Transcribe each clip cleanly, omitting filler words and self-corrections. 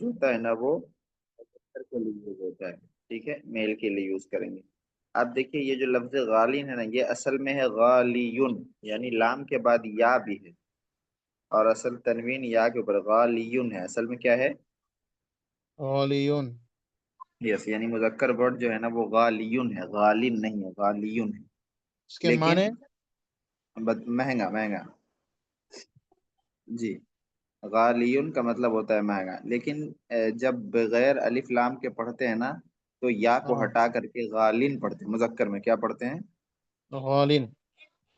Use ہوتا ہے نا وہ مذکر کے لیے یوز ہوتا ہے، ٹھیک ہے، میل کے لیے یوز کریں گے۔ اب دیکھیے یہ جو لفظ غالین ہے نا، یہ اصل میں ہے غالیون، یعنی لام کے بعد یا بھی ہے، اور اصل تنوین یا کے اوپر غالیون ہے، اصل میں کیا ہے؟ غالیون. یس، یعنی مذکر ورڈ جو ہے نا وہ غالیون ہے، غالین نہیں ہے، غالیون ہے۔ اس کے لیکن معنی مہنگا مہنگا، جی، غالیون کا مطلب ہوتا ہے مہنگا، لیکن جب بغیر الف لام کے پڑھتے ہیں نا تو یا کو ہاں ہٹا کر کے غالین پڑھتے ہیں، مذکر میں کیا پڑھتے ہیں؟ غالین.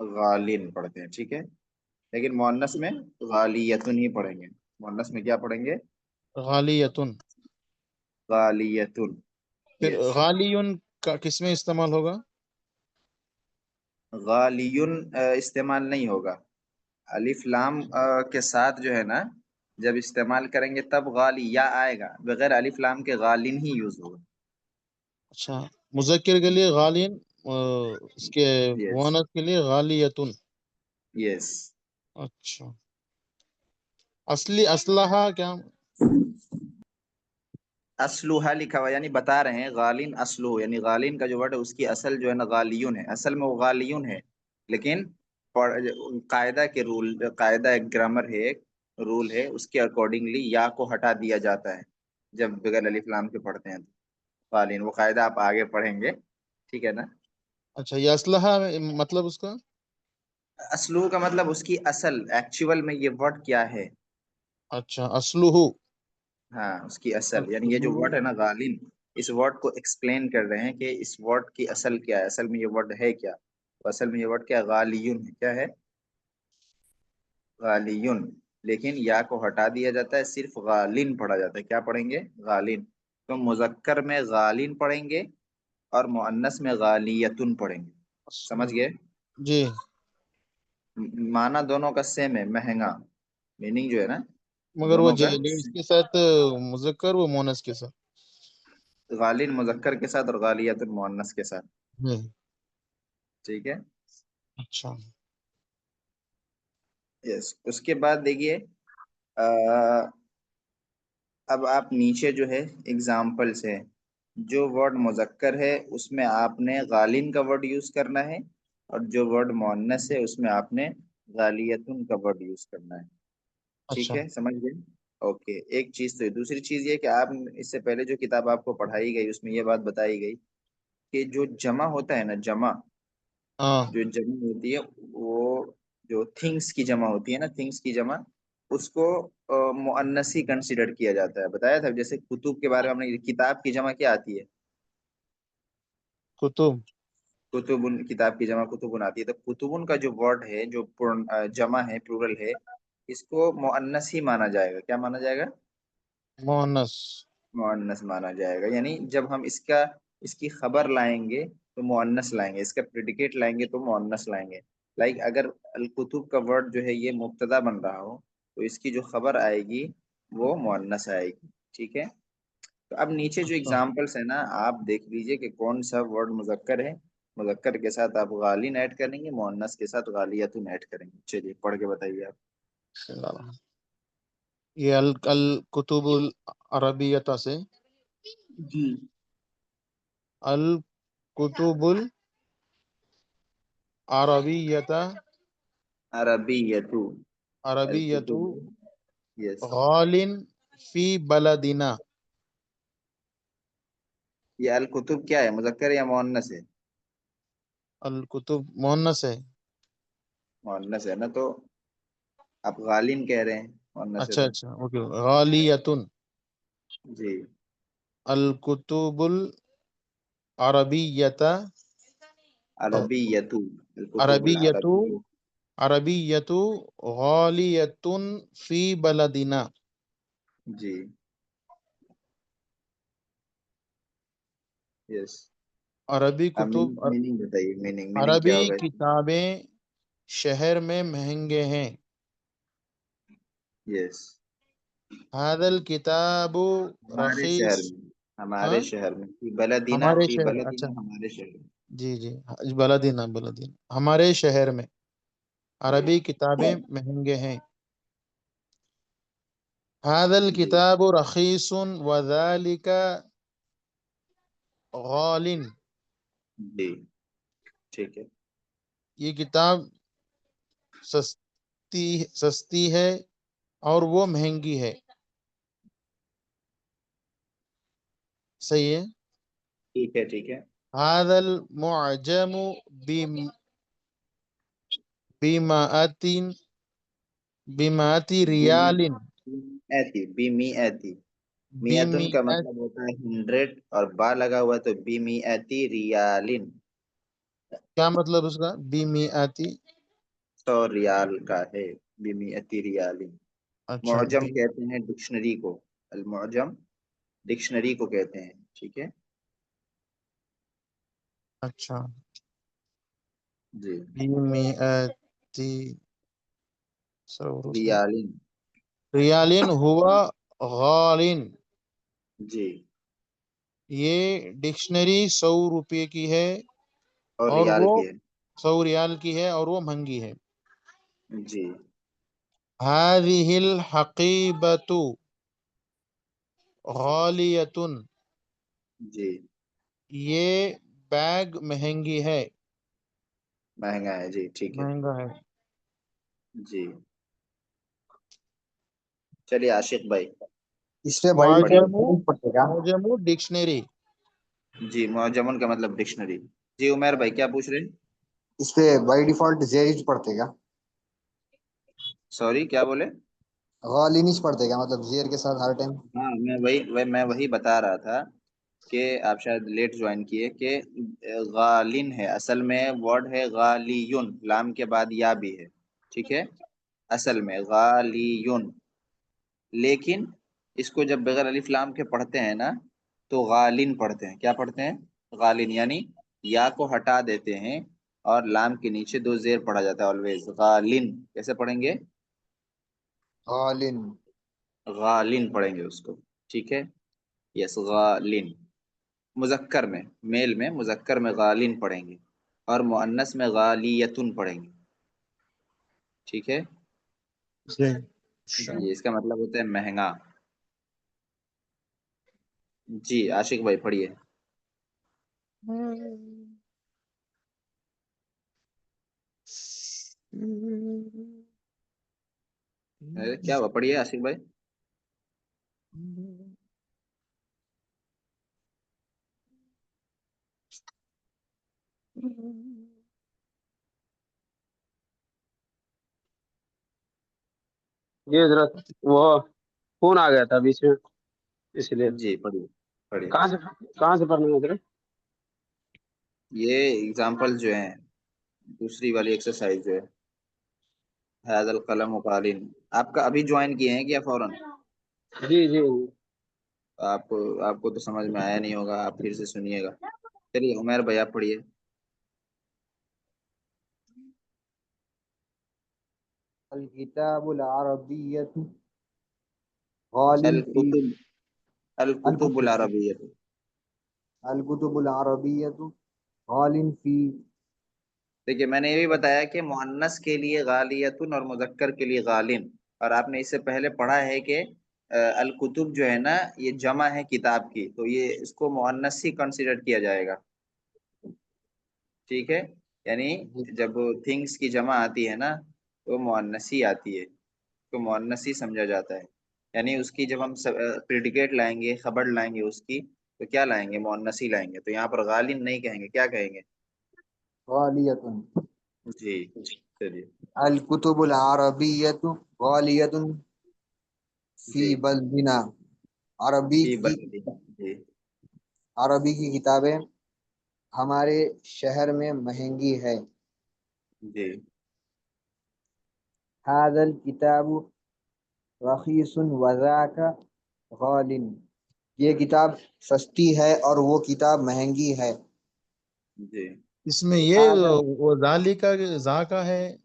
غالین پڑھتے ہیں، ٹھیک ہے، لیکن مؤنث میں غالیتن ہی پڑھیں گے، مؤنث میں کیا پڑھیں گے؟ غالیتن. غالیتن، پھر یس۔ غالیون کا کس میں استعمال ہوگا؟ غالیون استعمال نہیں ہوگا، الف لام کے ساتھ جو ہے نا جب استعمال کریں گے تب غالی یا آئے گا، بغیر الف لام کے غالین ہی یوز ہوگا۔ اچھا، مذکر کے لیے غالین، اس کے یس مؤنث کے لیے غالیتن. یس، اچھا، اصلی اسلحہ کیا؟ اسلوحہ لکھا ہوا، یعنی بتا رہے ہیں غالین اسلوح، یعنی غالین کا جو ورڈ ہے اس کی اصل جو ہے نا غالیون ہے، اصل میں وہ غالیون ہے، لیکن قاعدہ کے رول، قاعدہ ایک گرامر ہے، ایک رول ہے، اس کے اکارڈنگلی یا کو ہٹا دیا جاتا ہے جب بغیر الف لام کے پڑھتے ہیں تو غالین، وہ قاعدہ آپ آگے پڑھیں گے، ٹھیک ہے نا۔ اچھا، یہ اسلحہ مطلب اس کا؟ اسلوح کا مطلب اس کی اصل، ایکچوئل میں یہ ورڈ کیا ہے، اچھا، اسلوہ. ہاں اس کی اصل، یعنی یہ جو اسلوہ. ورڈ ہے نا غالین، اس ورڈ کو ایکسپلین کر رہے ہیں کہ اس ورڈ کی اصل کیا ہے، اصل میں یہ ورڈ ہے کیا، تو اصل میں یہ ورڈ کیا ہے؟ غالیون ہے، کیا ہے؟ غالیون، لیکن یا کو ہٹا دیا جاتا ہے، صرف غالین پڑھا جاتا ہے، کیا پڑھیں گے؟ غالین، تو مذکر میں غالین پڑھیں گے اور مؤنث میں غالیتن پڑھیں گے، سمجھ گئے؟ جی. معنی دونوں کا سیم ہے، مہنگا، میننگ جو ہے نا مگر وہ دونوں کا اس کے ساتھ مذکر، وہ مونس کے ساتھ. غالین مذکر کے ساتھ اور غالیتن مؤنث کے ساتھ، ٹھیک ہے۔ اچھا. یس، اس کے بعد دیکھیے اب آپ نیچے جو ہے اگزامپلس ہے، جو ورڈ مذکر ہے اس میں آپ نے غالین کا ورڈ یوز کرنا ہے، اور جو ورڈ مؤنث ہے اس میں آپ نے غالیتن کا ورڈ یوز کرنا ہے، ٹھیک اچھا. ہے، سمجھ گئے؟ اوکے، ایک چیز تو ہے، دوسری چیز یہ کہ آپ اس سے پہلے جو کتاب آپ کو پڑھائی گئی اس میں یہ بات بتائی گئی کہ جو جمع ہوتا ہے نا، جمع، ہاں. جو جمع ہوتی ہے وہ جو تھنگس کی جمع ہوتی ہے نا، تھنگس کی جمع، اس کو مؤنث ہی کنسیڈر کیا جاتا ہے، بتایا تھا، جیسے کتب کے بارے میں ہم نے، کتاب کی جمع کیا آتی ہے؟ کتب. کتبن، کتاب کی جمع کتبن آتی ہے، تو کتبن کا جو ورڈ ہے جو جمع ہے، پلورل ہے، اس کو مؤنث ہی مانا جائے گا، کیا مانا جائے گا؟ مونس. مؤنث مانا جائے گا، یعنی جب ہم اس کی خبر لائیں گے تو مؤنث لائیں گے، اس کا پریڈیکیٹ لائیں گے تو مؤنث لائیں گے، لائک اگر الکتب کا ورڈ جو ہے یہ مبتدا بن رہا ہو تو اس کی جو خبر آئے گی وہ مؤنث آئے گی، ٹھیک ہے۔ تو اب نیچے جو اچھا. اگزامپلس ہیں نا آپ دیکھ لیجئے کہ کون سا ورڈ مذکر ہے، مذکر کے ساتھ آپ غالین ایڈ کریں گے، مؤنث کے ساتھ غالیتن ایڈ کریں گے، چلیے پڑھ کے بتائیے آپ۔ بسم اللہ الرحمن. یہ الکتب العربیہ سے، جی، الکتب العربیہ، عربیتو، عربیۃ، الکتب، یس، غالن فی بلدنا. یہ الکتب کیا ہے، مذکر یا مؤنث ہے؟ الکتب مؤنث ہے. مؤنث ہے نا، تو آپ غالین کہہ رہے ہیں، مؤنث ہے اچھا تو، اچھا، اوکے. غالیتن. جی، الکتب العربیہ، عربیتو، الکتب عربیۃ، العربیہ، عربیۃ غالیۃ فی بلدنا. جی، یس، عربی اب کتب، میننگ بتائیے، میننگ کیا عربی ہوگا اس میں؟ کتابیں شہر میں مہنگے ہیں. یس، هذا الكتاب ہمارے رخیص. شہر میں، ہمارے ہاں، شہر میں، فی بلدینا، ہمارے فی شہر. اچھا، بلدینا ہمارے شہر میں، جی جی، بلدینہ بلدینہ، ہمارے شہر میں جی، عربی کتابیں مہنگے ہیں. هذا جی الكتاب رخيص وذلك غال. جی ٹھیک ہے. یہ کتاب سستی ہے اور وہ مہنگی ہے. صحیح ہے. ٹھیک ہے ٹھیک ہے. هذا المعجم بمائة بمائة ريال. بی می ایتی. میتن کا بمئة. مطلب ہوتا ہے 100 اور با لگا ہوا ہے تو بی می ایتی ریالن. کیا مطلب اس کا؟ بمئة. 100 ریال کا ہے. بی می ایتی ریالن. اچھا معجم کہتے ہیں ڈکشنری کو. المعجم ڈکشنری کو کہتے ہیں. ٹھیک ہے. اچھا. جی بمئة ریالن. ریال ہوا غال. جی یہ ڈکشنری 100 روپے کی ہے اور اور ریال وہ کی ہے. 100 ریال کی ہے اور وہ مہنگی ہے. جی هذه الحقيبة غالیۃ. جی یہ بیگ مہنگی ہے. مہنگا ہے. جی ٹھیک ہے. مہنگا ہے. جی چلیے عاشق بھائی اس پہ بائی پڑھیے. معجم ڈیفالٹ پڑتے گا. معجم ڈکشنری. جی معجمن کا مطلب ڈکشنری. جی عمیر بھائی کیا پوچھ رہے ہیں؟ اس پہ بائی ڈیفالٹ زیرج پڑتے گا. سوری کیا بولے؟ غالینش پڑتے گا مطلب زیر کے ساتھ ہر ٹائم. ہاں میں وہی بتا رہا تھا کہ آپ شاید لیٹ جوائن کیے کہ غالن ہے اصل میں ورڈ ہے غالیون لام کے بعد یا بھی ہے. ٹھیک ہے. اصل میں غالیون لیکن اس کو جب بغیر الف لام کے پڑھتے ہیں نا تو غالن پڑھتے ہیں. کیا پڑھتے ہیں؟ غالن یعنی یا کو ہٹا دیتے ہیں اور لام کے نیچے دو زیر پڑھا جاتا ہے آلویز. غالن کیسے پڑھیں گے؟ غالن. غالن پڑھیں گے اس کو. ٹھیک ہے. یس غالن. مذکر میں میل میں مذکر میں غالن پڑھیں گے اور مؤنث میں غالیتن پڑھیں گے. ٹھیک ہے. جی اس کا مطلب ہوتا ہے مہنگا. جی عاشق بھائی پڑھیے. کیا ہوا پڑھیے عاشق بھائی. جی حضرت وہ فون آ گیا تھا بیچ میں اس لیے. جی پڑھیے پڑھیے. کہاں سے کہاں سے پڑھنا ہے حضرت؟ یہ اگزامپل جو ہیں دوسری والی ایکسرسائز جو ہے هذا القلم قالین. آپ کا ابھی جوائن کیے ہیں کیا فوراً؟ جی جی آپ کو تو سمجھ میں آیا نہیں ہوگا. آپ پھر سے سنیے گا. چلیے عمیر بھائی آپ پڑھیے. الکتاب العربیت غالن فی. الکتب الکتب الکتب العربیہ. الکتب العربیت غالن فی. دیکھیے میں نے یہ بھی بتایا کہ مؤنث کے لیے غالیتن اور مذکر کے لیے غالن. اور آپ نے اس سے پہلے پڑھا ہے کہ الکتب جو ہے نا یہ جمع ہے کتاب کی تو یہ اس کو مؤنث ہی کنسیڈر کیا جائے گا. ٹھیک ہے. یعنی جب تھنگس کی جمع آتی ہے نا تو مؤنث ہی آتی ہے تو مؤنث ہی سمجھا جاتا ہے. یعنی اس کی جب ہم پریڈیکیٹ لائیں گے خبر لائیں گے اس کی تو کیا لائیں گے؟ مؤنث ہی لائیں گے. تو یہاں پر غالن نہیں کہیں گے. کیا کہیں گے؟ غالیتن. جی چلیے. الکتب العربیت غالیت فی جی بلدنا. عربی فی کی بلدی. جی عربی کی کتابیں ہمارے شہر میں مہنگی ہے. جی هذا الکتاب رخیص وذاک غال. یہ کتاب سستی ہے اور وہ کتاب مہنگی ہے. جی اس میں یہ هذا وہ ذالکا ذا کا ہے.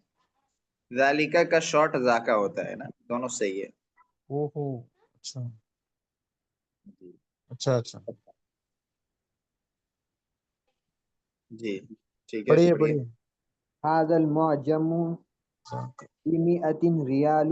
ذالکہ کا شارٹ ذاکہ ہوتا ہے نا دونوں صحیح ہے. اوہو اچھا جی اچھا اچھا. جی ٹھیک ہے پڑھیے پڑھیے. هذا المعجم بمئة ریال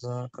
ذاك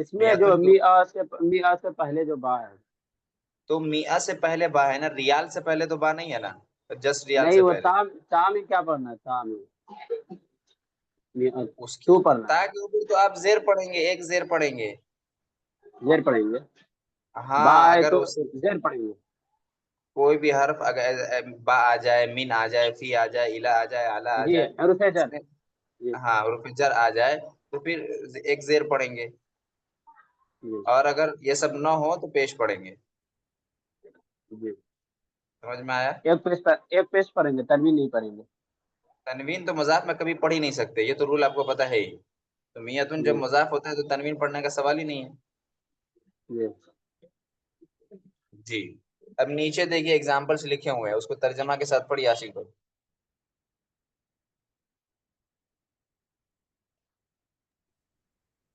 اس میں جو میاتن میاں سے پہلے جو با ہے، تو میاں سے پہلے با ہے نا، ریال سے پہلے تو با نہیں ہے نا، جسٹ ریال نہیں سے وہ پہلے تام میں کیا پڑھنا ہے، تام میں اس کی تو پڑھنا تا کے اوپر تو آپ زیر پڑھیں گے، ایک زیر پڑھیں گے. ہے، زیر پڑھیں گے. با ہاں ہے اگر تو اس زیر پڑھیں گے. کوئی بھی حرف اگر با آ جائے، من آ جائے، فی آ جائے، الا آ جائے، اعلی آ جی جائے، حروف اس جر. میں جی ہاں حروف جر آ جائے تو پھر ایک زیر پڑھیں گے. جی اور اگر یہ سب نہ ہو تو پیش پڑھیں گے. جی. سمجھ میں آیا؟ ایک پیش پڑھیں گے، تنوین نہیں پڑھیں گے. تنوین تو مضاف میں کبھی پڑھ ہی نہیں سکتے، یہ تو رول آپ کو پتہ ہے ہی. تو میتن جب جی مضاف ہوتا ہے تو تنوین پڑھنے کا سوال ہی نہیں ہے. جی. جی اب نیچے دیکھیے ایگزامپلس لکھے ہوئے ہیں، اس کو ترجمہ کے ساتھ پڑھیے عاشق کو.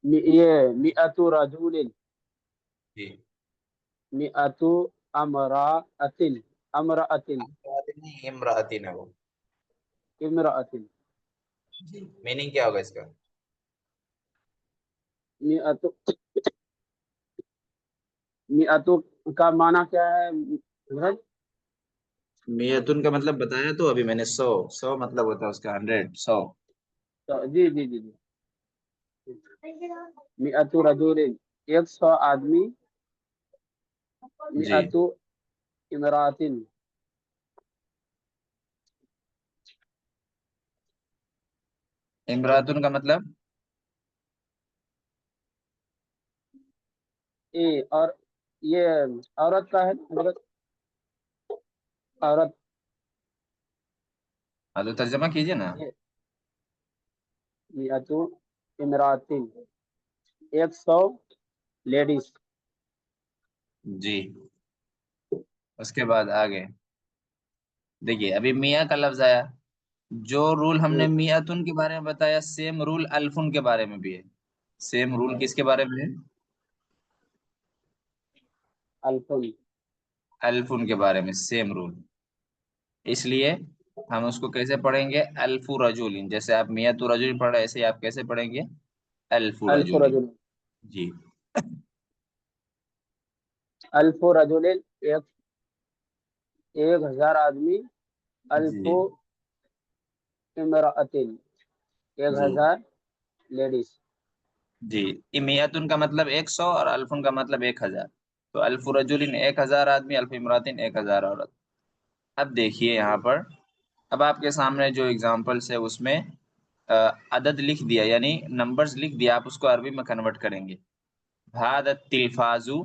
یہ مئۃ رجول، جی مئۃ امرأۃ، امرأۃ، نہیں امراطین ہے وہ. امرأۃ. جی میننگ کیا ہوگا اس کا؟ مئۃ، مئۃ کا معنی کیا ہے حضرت؟ میتن کا مطلب بتایا تو ابھی میں نے، 100 مطلب ہوتا ہے اس کا 100 100. جی جی جی جی. مئۃ رجول، 100 آدمی. جی مئۃ امرأۃ، امراطن کا مطلب اور یہ عورت کا ہے حضرت، عورت. ہاں تو ترجمہ کیجیے نا. یہ مئۃ امرأۃ، 100 لیڈیز. جی اس کے بعد آگے دیکھیے ابھی میاں کا لفظ آیا. جو رول ہم نے جی میاتن کے بارے میں بتایا، سیم رول الفن کے بارے میں بھی ہے. سیم رول کس کے بارے میں ہے؟ الفن. الفن کے بارے میں سیم رول. اس لیے ہم اس کو کیسے پڑھیں گے؟ الف رجولین. جیسے آپ میات رجولین پڑھ رہے ہیں، ایسے ہی آپ کیسے پڑھیں گے؟ الف الف رجولین. رجل، جی الف رجل، 1000 آدمی. الف جی امرأۃ، جی 1000 لیڈیز. جی میاتن کا مطلب 100 اور الفن کا مطلب 1000. تو الف رجولین 1000 آدمی، الف امراتن 1000 عورت. اب دیکھیے یہاں پر، اب آپ کے سامنے جو اگزامپلس ہے اس میں عدد لکھ دیا، یعنی نمبرز لکھ دیا. آپ اس کو عربی میں کنورٹ کریں گے. بھاد التلفازو،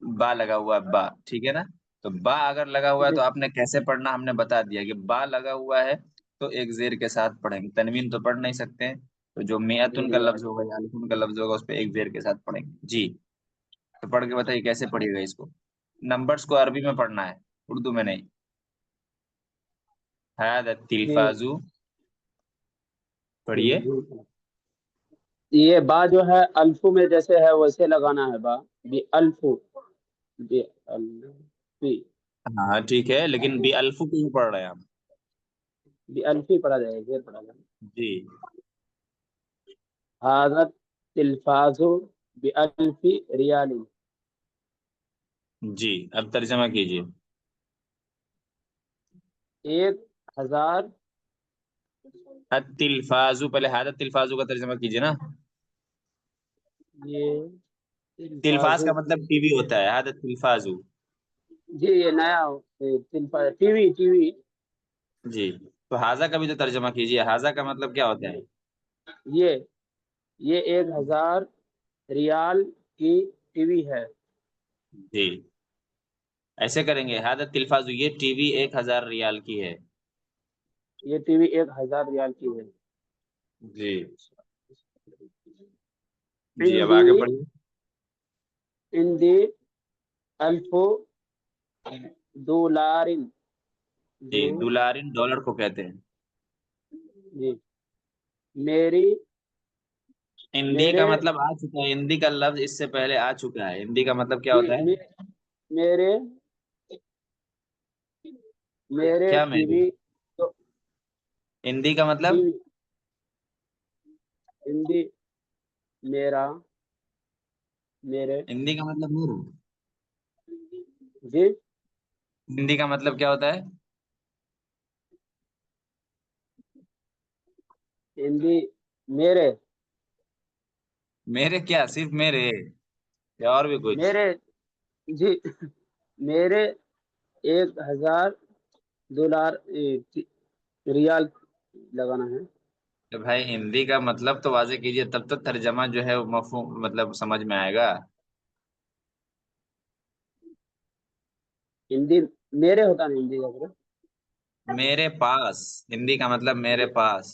با لگا ہوا ہے، با ٹھیک ہے نا. تو با اگر لگا ہوا ہے تو آپ نے کیسے پڑھنا ہم نے بتا دیا کہ با لگا ہوا ہے تو ایک زیر کے ساتھ پڑھیں گے. تنوین تو پڑھ نہیں سکتے ہیں، تو جو میاتن کا لفظ ہوگا یا الفن کا لفظ ہوگا اس پہ ایک زیر کے ساتھ پڑھیں گے. جی تو پڑھ کے بتائیے کیسے پڑھیے گا اس کو. نمبرز کو عربی میں پڑھنا ہے، اردو میں نہیں. هذا جی التلفاز، پڑھیے. یہ با جو ہے الفو میں جیسے ہے ویسے لگانا ہے. با بھی الفو، بھی الفی، ہاں ٹھیک ہے، لیکن بھی الف کیوں پڑھ رہے ہیں ہم؟ بھی الفی پڑھا جائے گا، پڑھا جائے. جی حاضت تلفاظ بألف ریال، جی اب ترجمہ کیجیے. 1000. التلفاز، پہلے هذا التلفاز کا ترجمہ کیجیے نا. یہ تلفاظ، تلفاز کا مطلب ٹی وی ہوتا ہے. هذا التلفاز. جی یہ نیا تلفاظ، ٹی وی، ٹی وی. جی تو حاضہ کا بھی تو ترجمہ کیجیے. حاضہ کا مطلب کیا ہوتا ہے؟ یہ 1000 ریال کی ٹی وی ہے. جی ایسے کریں گے. هذا التلفاز، یہ ٹی وی 1000 ریال کی ہے. یہ ٹی وی 1000 ریال کی ہے. جی جی اب عندی، آگے پڑھیے. عندی الف دولار. جی دولارین ڈالر کو کہتے ہیں. جی میری، ہندی کا میرے، مطلب آ چکا ہے. ہندی کا لفظ اس سے پہلے آ چکا ہے. ہندی کا مطلب کیا جی ہوتا ہے؟ میرے، میرے کیا ٹی میری؟ وی، ہندی کا مطلب؟ ٹی وی، ہندی میرا میرے ہندی کا مطلب میرے، جی ہندی کا مطلب کیا ہوتا ہے؟ ہندی میرے میرے کیا صرف میرے یا اور بھی کچھ؟ میرے جی میرے 1000 ریال لگانا ہے. تو بھائی ہندی کا مطلب تو واضح کیجئے، تب تو ترجمہ جو ہے وہ مفہوم مطلب سمجھ میں آئے گا. ہندی میرے ہوتا نہیں ہندی کا مطلب. میرے پاس، ہندی کا مطلب میرے پاس.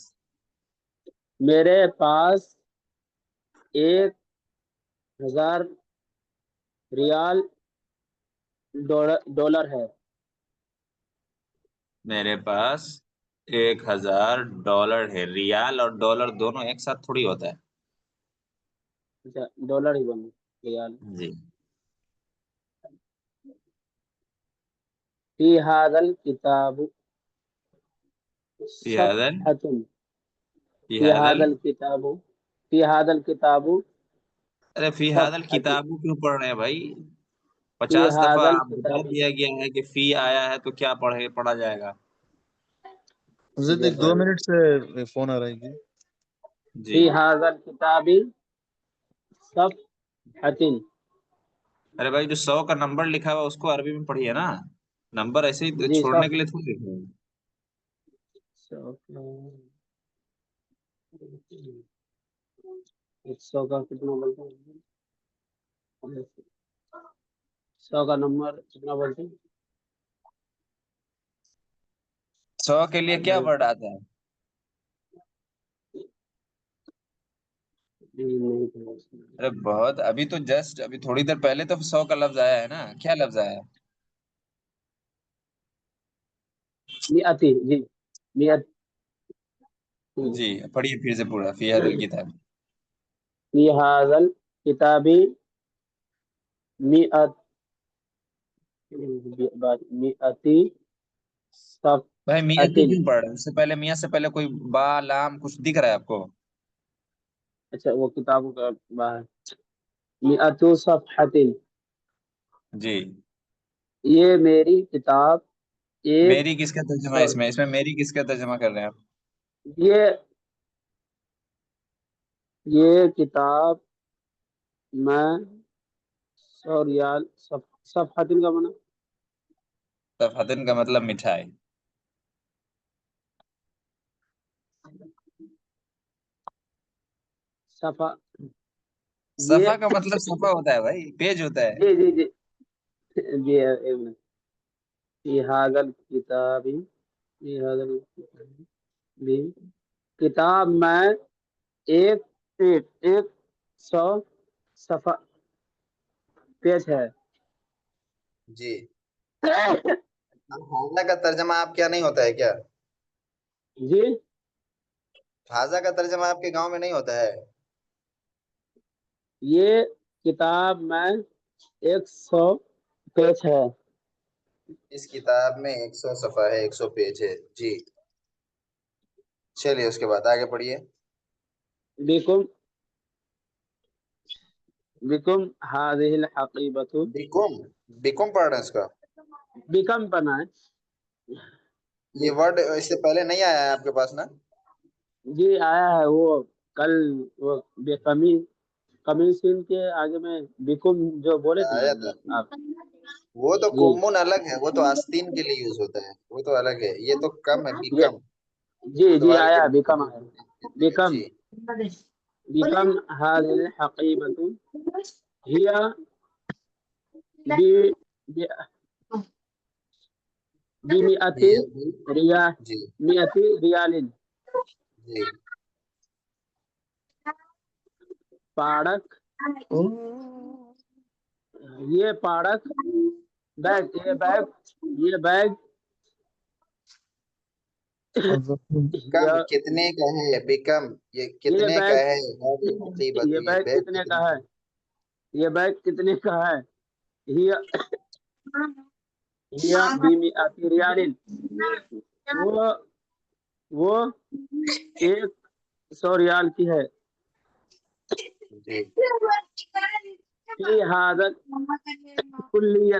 میرے پاس 1000 ریال ڈالر ہے. میرے پاس 1000 ڈالر ہے. ریال اور ڈالر دونوں ایک ساتھ تھوڑی ہوتا ہے. اچھا ڈالر ہی بنے ریال. جی. فی ھذا الکتاب فی هذا صفحۃ فی فی هذا ھذا الکتاب فی ھذا الکتاب ارے فی هذا صفحۃ الکتاب کیوں پڑھ رہے ہیں بھائی؟ فی 50 دفعہ ھذا آپ بتا الکتاب. دیا گیا ہے کہ فی آیا ہے تو کیا پڑھا جائے گا. حضرت ایک 2 منٹ سے فون آ رہا ہے. جی. فی ھذا الکتاب صفحۃ. ارے بھائی جو 100 کا نمبر لکھا ہوا اس کو عربی میں پڑھیے نا. نمبر ایسے ہی جی چھوڑنے کے لیے تھوڑی لکھے ہیں. 100 کا کتنا بولتے ہیں؟ 100 کا نمبر کتنا بولتے ہیں؟ 100 کے لیے کیا ورڈ آتا ہے؟ ارے بہت ابھی تو جسٹ ابھی تھوڑی دیر پہلے تو 100 کا لفظ آیا ہے نا. کیا لفظ آیا ہے؟ میاتی جی میات. جی پڑھیے پھر سے پورا. فی ھذا الکتاب. فی ھذا الکتاب میاتی بھائی میاں صفحۃ. کیوں پڑھ رہے ہیں؟ اس سے پہلے میاں سے پہلے کوئی با لام کچھ دکھ رہا ہے آپ کو؟ اچھا وہ کتابوں کا باہر. میات صفحۃ. جی. یہ میری کتاب ایک میری کس کا ترجمہ ہے سو. اس میں میری کس کا ترجمہ کر رہے ہیں آپ؟ یہ کتاب میں 100 ریال صفحۃ کا معنی صفحتن کا مطلب مٹھائی. صفحہ. یہ صفحہ کا مطلب صفحہ ہوتا ہے بھائی، پیج ہوتا ہے. جی جی جی جی ایک منٹ. فی ھذا الکتاب فی ھذا الکتاب کتاب میں 100 صفحہ پیج ہے. جی. حاضہ کا ترجمہ آپ کیا نہیں ہوتا ہے کیا؟ جی حاضہ کا ترجمہ آپ کے گاؤں میں نہیں ہوتا ہے؟ یہ کتاب میں 100 پیج ہے. اس کتاب میں 100 صفحہ ہے، 100 پیج ہے. جی چلیے اس کے بعد آگے پڑھیے. بکم هذه الحقیبۃ. بیکم پڑھ رہے ہیں اس کا. بیکم پڑھنا ہے. یہ ورڈ اس سے پہلے نہیں آیا ہے آپ کے پاس نا؟ جی آیا ہے وہ کل وہ کمیسن کے آگے میں بیکم جو بولے تھے آیا نا تھا. آپ. وہ تو جی کمن الگ ہے، وہ تو آستین کے لیے یوز ہوتا ہے، وہ تو الگ ہے. یہ تو کم ہے، یہ بیکم. جی جی سوال کے آیا بیکم آیا. بیکم جی. بیکم هذه الحقیبۃ هي بمئة یہ بھی. ریال جی 100 ریال. جی. پاڑک یہ پاڑک بیگ یہ بیگ کم کتنے کا ہے؟ بیکم یہ یہ کتنے کا بیگ ہے؟ حقیبت یہ یہ بیگ بیگ کتنے کا کتنے ہے. یہ بیگ کتنے کا ہے؟ یہ بمئة ریال. وہ 100 ریال کی ہے. جی. في هذا الكلية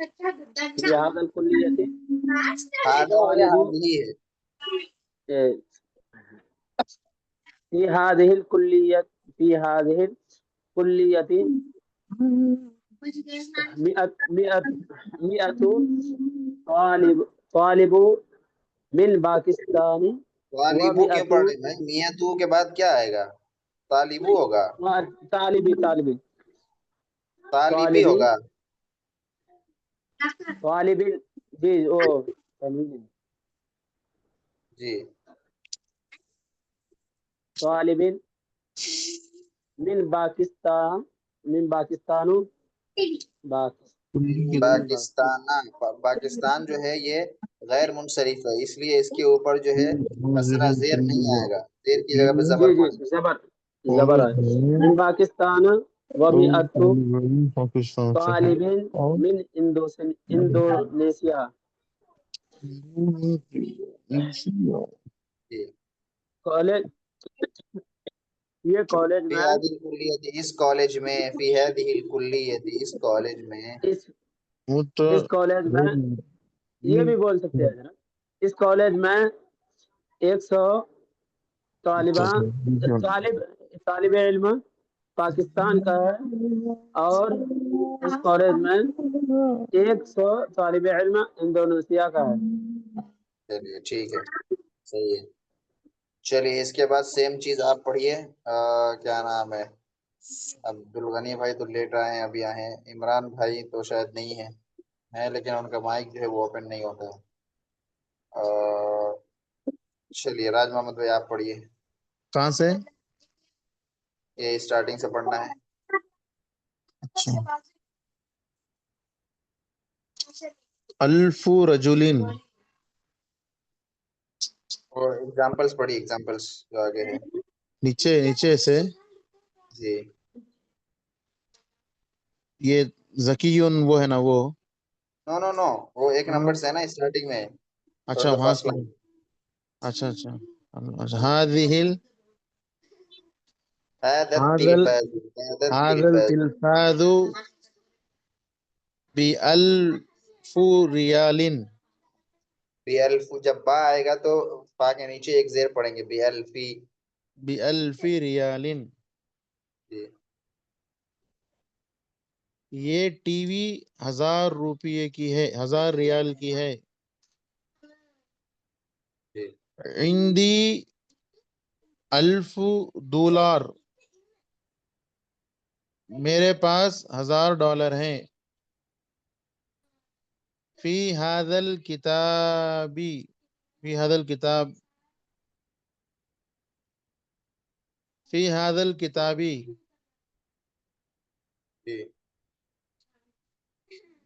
في هذا الكلية هذا ہے طالب هذه ہے. في هذه الكلية في هذه الكلية مئة طالب من باکستانی طالبو کیوں پڑھ رہے ہیں میاں تو کے بعد کیا آئے گا؟ طالبو ہوگا، طالبی طالبی ہوگا. طالب جی او جی طالب من پاکستان پاکستان جو ہے یہ غیر منصرف ہے، اس لیے اس کے اوپر جو ہے کسرہ زیر نہیں آئے گا، زیر کی جگہ پہ زبر پڑے گا. زبر ہے من پاکستان ومئة پاکستان سے طالب من اندونیشیا جی. کالج یہ کالج فی میں هذه الکلیت، اس کالج میں، فی هذه الکلیت، اس کالج میں. اس کالج میں یہ بھی بول سکتے ہیں ذرا اس کالج میں 100 طالب علم پاکستان کا ہے اور اس کالج میں 100 طالب علم انڈونیشیا کا ہے. چلیے ٹھیک ہے، صحیح ہے. چلیے اس کے بعد سیم چیز آپ پڑھیے. کیا نام ہے، عبدالغنی بھائی تو لیٹ آئے ہیں، ابھی آئے ہیں. عمران بھائی تو شاید نہیں ہے لیکن ان کا مائک جو ہے وہ اوپن نہیں ہوتا ہے. چلیے راج محمد بھائی آپ پڑھیے. کہاں سے؟ یہ اسٹارٹنگ سے پڑھنا ہے. اچھا. الف رجلین، اور ایگزامپلس پڑھیے، ایگزامپلس جو آگے ہے. نیچے سے. جی یہ ذکیون وہ ہے نا وہ. نو نو نو، وہ ایک نمبر سے ہے نا اسٹارٹنگ میں. اچھا وہاں سے. اچھا هذه هذا هذا التلفاز التلفاز بألف ریال. بألف، جب با آئے گا تو با کے نیچے ایک زیر پڑیں گے، بألفی. بألف ریال. جی یہ ٹی وی 1000 روپے کی ہے، 1000 ریال کی ہے. جی عندی $1000، میرے پاس $1000 ہیں. فی هذا الکتاب، فی هذا الکتاب، فی هذا الکتاب جی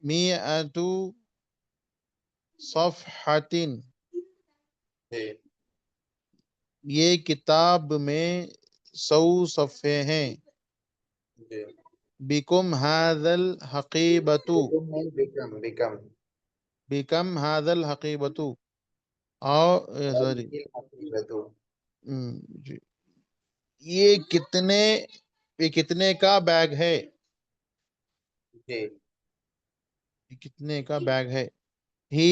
100 صفحۃ. جی یہ کتاب میں 100 صفحے ہیں. جی. بکم هذا الحقیبۃ، بیکم بکم هذا الحقیبۃ. اور سوری جی. یہ کتنے کا بیگ ہے؟ جی یہ کتنے کا بیگ ہے؟ ہی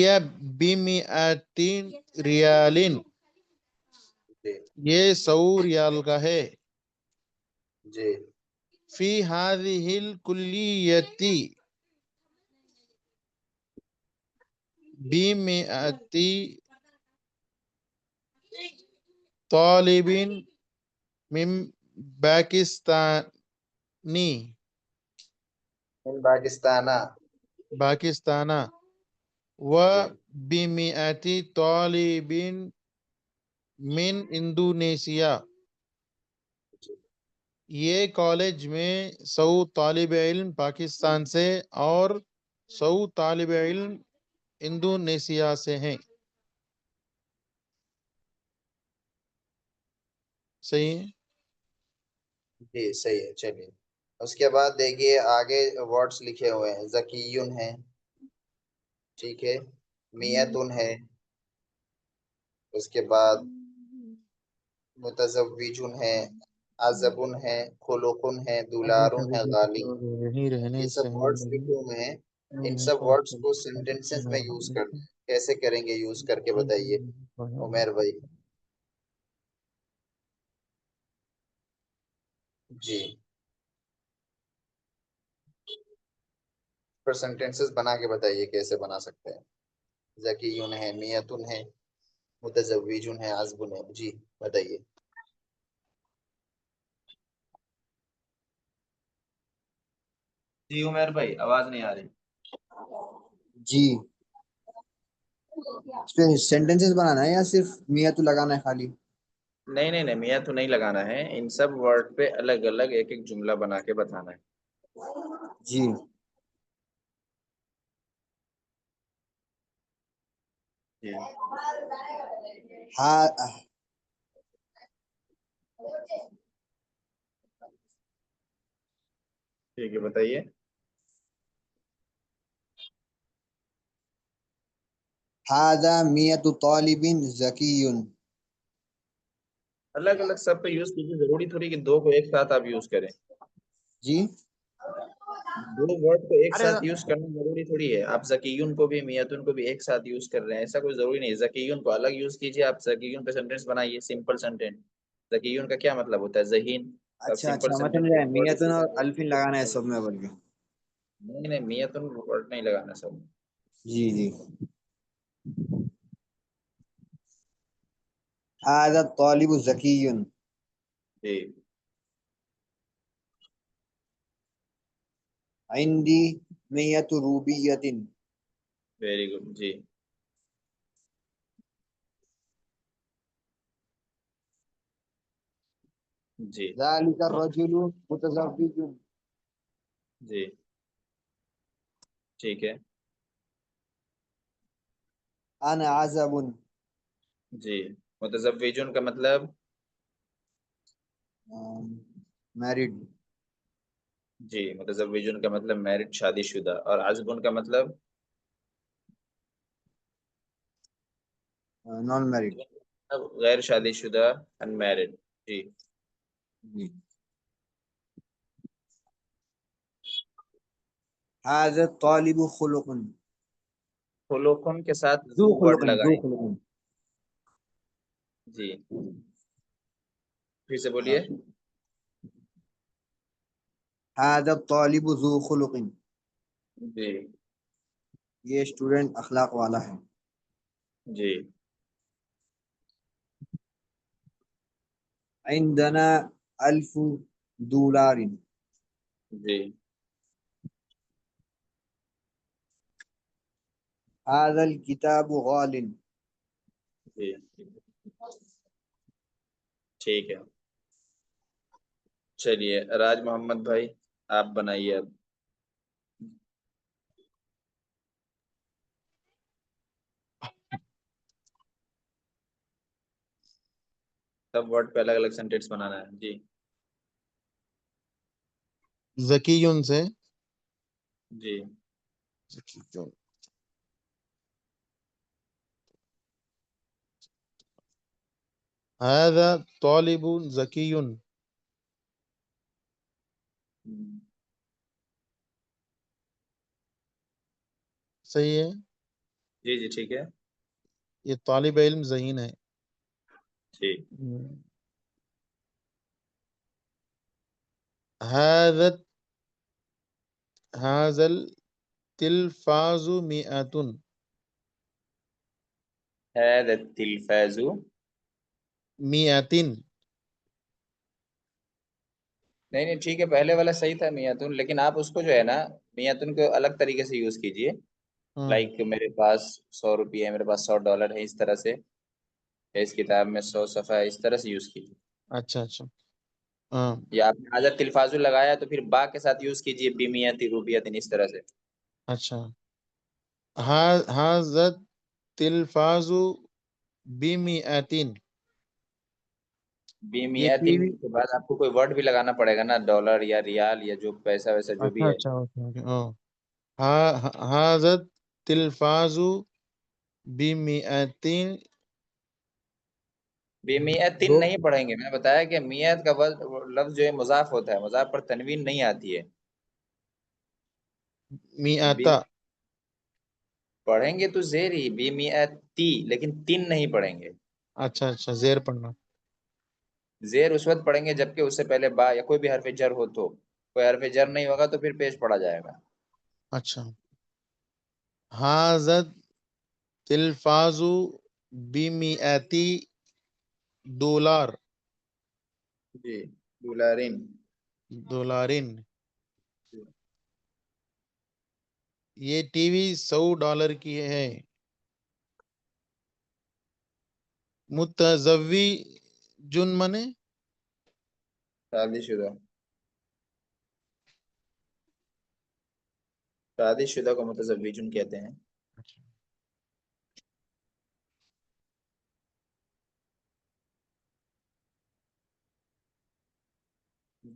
ب100 ریال، جی یہ 100 ریال کا ہے. جی فی هذه الکلیۃ ب100 طالب من پاکستانی، من پاکستان، و ب100 طالب من انڈونیشیا. یہ کالج میں 100 طالب علم پاکستان سے اور 100 طالب علم انڈونیشیا سے ہیں. صحیح ہے. جی صحیح ہے. چلیے اس کے بعد دیکھیے آگے ورڈز لکھے ہوئے ہیں. ذکیون ہے، ٹھیک ہے. میتن ہے، اس کے بعد متزوجن ہے، عزبن ہے، خلقن ہے، دولارن ہے، غالین. یہیں رہنے یہ سب ورڈز لکھے ہوئے ہیں. ان سب ورڈز کو سینٹینسز میں یوز کرنا ہے. کیسے کریں گے یوز کر کے بتائیے عمیر بھائی. جی پر سینٹینسز بنا کے بتائیے کیسے بنا سکتے ہیں. ذکیون ہے، میتن ہے، متزوجن ہے، عزبن ہے. جی بتائیے. جی عمیر بھائی آواز نہیں آ رہی. جی اس پہ سینٹینسز بنانا ہے یا صرف میت لگانا ہے خالی؟ نہیں نہیں نہیں، میاں تو نہیں لگانا ہے. ان سب ورڈ پہ الگ الگ ایک ایک جملہ بنا کے بتانا ہے. جی جی ہاں ٹھیک ہے بتائیے. هذا میت طالب ذکی. الگ الگ سب پہ یوز کیجیے. ضروری تھوڑی کہ دو کو ایک ساتھ آپ یوز کریں. جی دو ورڈ کو ایک ساتھ یوز کرنا ضروری تھوڑی ہے. آپ ذکیون کو بھی میتون کو بھی ایک ساتھ یوز کر رہے ہیں، ایسا کوئی ضروری نہیں. ذکیون کو الگ یوز کیجیے. آپ ذکیون پہ سینٹینس بنائیے، سمپل سینٹینس. ذکیون کا کیا مطلب ہوتا ہے؟ ذہین. آپ اچھا سمپل اچھا میں سینٹینس سمجھ گیا، میتن اور الفن لگانا ہے سب میں بول کے. نہیں نہیں، میتون ورڈ نہیں لگانا سب. جی جی. هذا الطالب ذکی. جی عندي میت روبیت. Very good. جی جی ذلك الرجل متزوج. جی ٹھیک ہے. انا عزب. جی متزوجون کا مطلب؟ میرڈ. جی متزوجون کا مطلب میرڈ، شادی شدہ. اور عزبن کا مطلب؟ نان میرڈ. غیر شادی شدہ، ان میرڈ. جی جی. هذا الطالب خلق. خلوقن کے ساتھ ذو ذو ورڈ خلق ذو لگائیں. خلق. جی پھر سے بولیے. هذا الطالب ذو خلق. جی یہ اسٹوڈنٹ اخلاق والا ہے. جی عندنا $1000. جی هذا الكتاب غال. جی ٹھیک ہے. چلیے راج محمد بھائی آپ بنائیے اب. سب ورڈ پہ الگ الگ سینٹینس بنانا ہے. جی ذکیون سے جی هذا طالب ذکی. صحیح ہے. جی جی ٹھیک ہے. یہ طالب علم ذہین ہے. جی هذا التلفاز مئة. هذا التلفاز. مئة. نہیں نہیں ٹھیک ہے، پہلے والا صحیح تھا میاتن، لیکن آپ اس کو جو ہے نا میاتن کو الگ طریقے سے یوز کیجئے. لائک میرے پاس 100 روپیہ ہے، میرے پاس $100 ہے، اس طرح سے. اس کتاب میں 100 صفحہ ہے، اس طرح سے یوز کیجیے. اچھا اچھا. ہاں یا آپ نے حضرت تلفاظ لگایا تو پھر با کے ساتھ یوز کیجیے، بیمیاتی روبیاتی، اس طرح سے. اچھا. هذا التلفاز بمئة. یہ بیمیاتی ٹی وی. کے بعد آپ کو کوئی ورڈ بھی لگانا پڑے گا نا، ڈالر یا ریال یا جو پیسہ ویسا جو اچھا بھی ہے. اچھا اوکے. هذا التلفاز بمئة. بیمیت تین دو نہیں پڑھیں گے، میں نے بتایا کہ میت کا لفظ جو ہے مضاف ہوتا ہے، مضاف پر تنوین نہیں آتی ہے۔ میاتا پڑھیں گے تو زیر ہی بیمیتی، لیکن تین نہیں پڑھیں گے۔ اچھا اچھا زیر پڑھنا زیر اس وقت پڑھیں گے جبکہ اس سے پہلے با یا کوئی بھی حرف جر ہو، تو کوئی حرف جر نہیں ہوگا تو پھر پیش پڑا جائے گا۔ اچھا حاضت تلفاظ بمیاتی دولار جی دولارین۔ دولارین یہ ٹی وی $100 کی ہے متزوی جن منے شادی شدہ، شادی شدہ کو متزوجن کہتے ہیں۔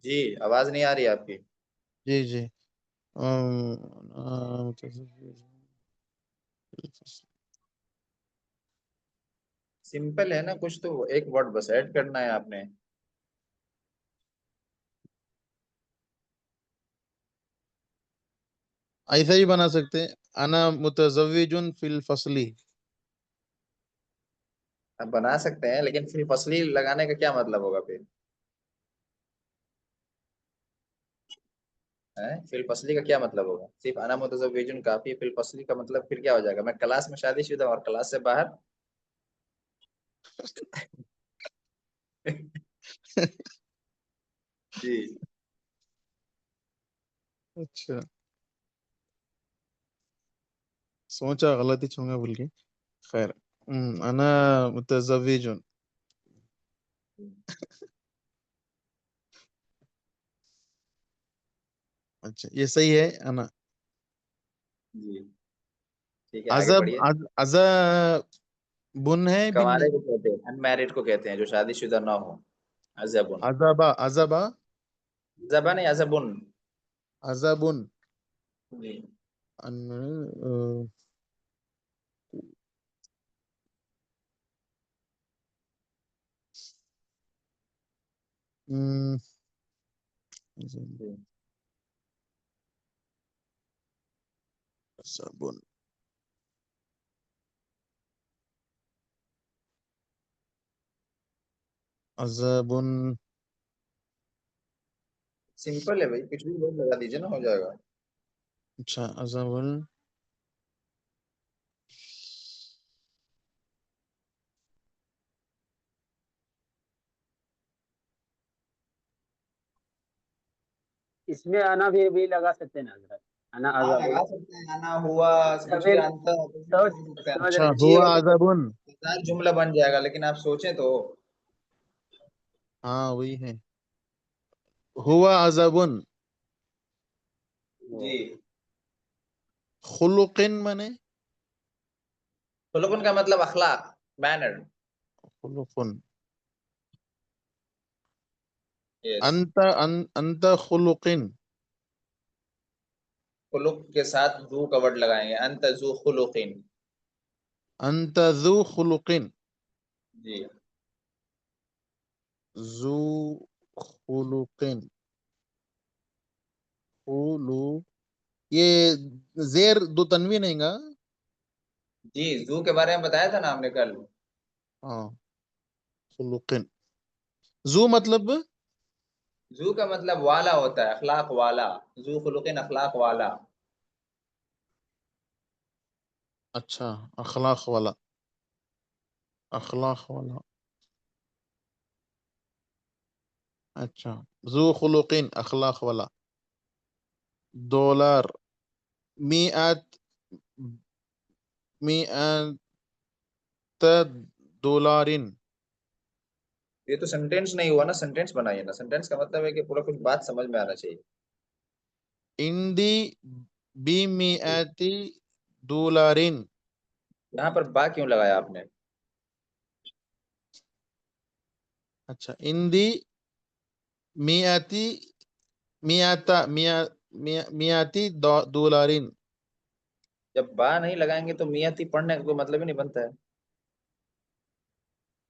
جی آواز نہیں آ رہی ہے آپ کی؟ جی جی سمپل ہے نا، کچھ تو ایک ورڈ بس ایڈ کرنا ہے آپ نے۔ ایسا ہی بنا سکتے ہیں انا متزوجن فی الفصلی آپ بنا سکتے ہیں لیکن پھر فصلی لگانے کا کیا مطلب ہوگا پھر؟ فی الفصلی کا کیا مطلب ہوگا؟ صرف انا متزوجن کافی، فی الفصلی کا مطلب پھر کیا ہو جائے گا؟ میں کلاس میں شادی شدہ اور کلاس سے باہر جی اچھا سوچا غلطی چھوںگا بول کے خیر انا متزوجن اچھا یہ صحیح ہے انا جی ٹھیک ہے، آگے عذب بڑھیے۔ بن ہے بن کنوارے کو کہتے ہیں، ان میرڈ کو کہتے ہیں جو شادی شدہ نہ ہو، عزبن۔ عذبا زبان یا زبن؟ عذبن جی جی۔ عذبن عذبن سمپل ہے بھائی، کچھ بھی ورڈ لگا دیجیے نا، ہو جائے گا۔ اچھا عذبن اس میں آنا بھی لگا سکتے ہیں نا حضرت، آنا ہاں عذاب لگا سکتے ہیں، آنا ہوا، کچھ بھی پھر آنسر سوچ سمجھ اچھا رہے سوچیے ہوا گا تو عذبن جملہ بن جائے گا، لیکن آپ سوچیں تو۔ ہاں وہی ہے ہوا عذبن جی خلقن منے خلقن کا مطلب اخلاق، مینر۔ خلقن یس، انت خلقن خلق کے ساتھ ذو کا ورڈ لگائیں گے، انت ذو خلقین۔ انت ذو خلقن جی ذو خلقن خلو یہ زیر دو تنوین نہیں گا جی، ذو کے بارے میں بتایا تھا نا ہم نے کل۔ ہاں خلقن ذو مطلب ذو کا مطلب والا ہوتا ہے، اخلاق والا، ذو خلقین اخلاق والا۔ اچھا اخلاق والا اخلاق والا اچھا ذو خلقین اخلاق والا $، مئات $100 یہ تو سینٹینس نہیں ہوا نا، سینٹینس بنائیے نا، سینٹینس کا مطلب ہے کہ پورا کچھ بات سمجھ میں آنا چاہیے۔ عندي $100 یہاں پر با کیوں لگایا آپ نے؟ اچھا عندي $100 جب با نہیں لگائیں گے تو میاں تھی پڑھنے کا کوئی مطلب ہی نہیں بنتا ہے۔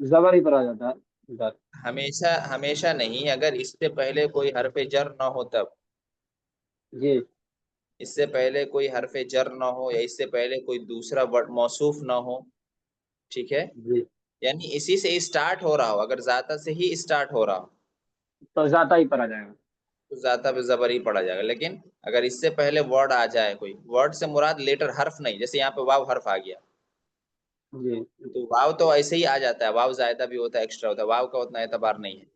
زبر ہی پر آ جاتا ہے زر۔ ہمیشہ ہمیشہ نہیں، اگر اس سے پہلے کوئی حرف جر نہ ہو تب، جی اس سے پہلے کوئی حرف جر نہ ہو یا اس سے پہلے کوئی دوسرا موصوف نہ ہو، ٹھیک ہے، جی، یعنی اسی سے اسٹارٹ ہو رہا ہو، اگر ذاتہ سے ہی اسٹارٹ ہو رہا ہو تو ذاتہ ہی پر آ جائے گا۔ تو ذاتہ پہ زبر ہی پڑا جائے گا، لیکن اگر اس سے پہلے ورڈ آ جائے، کوئی ورڈ سے مراد لیٹر حرف نہیں، جیسے یہاں پہ واو حرف آ گیا، جی تو واو تو ایسے ہی آ جاتا ہے، واو زائدہ بھی ہوتا ہے، ایکسٹرا ہوتا ہے، واو کا اتنا اعتبار نہیں ہے،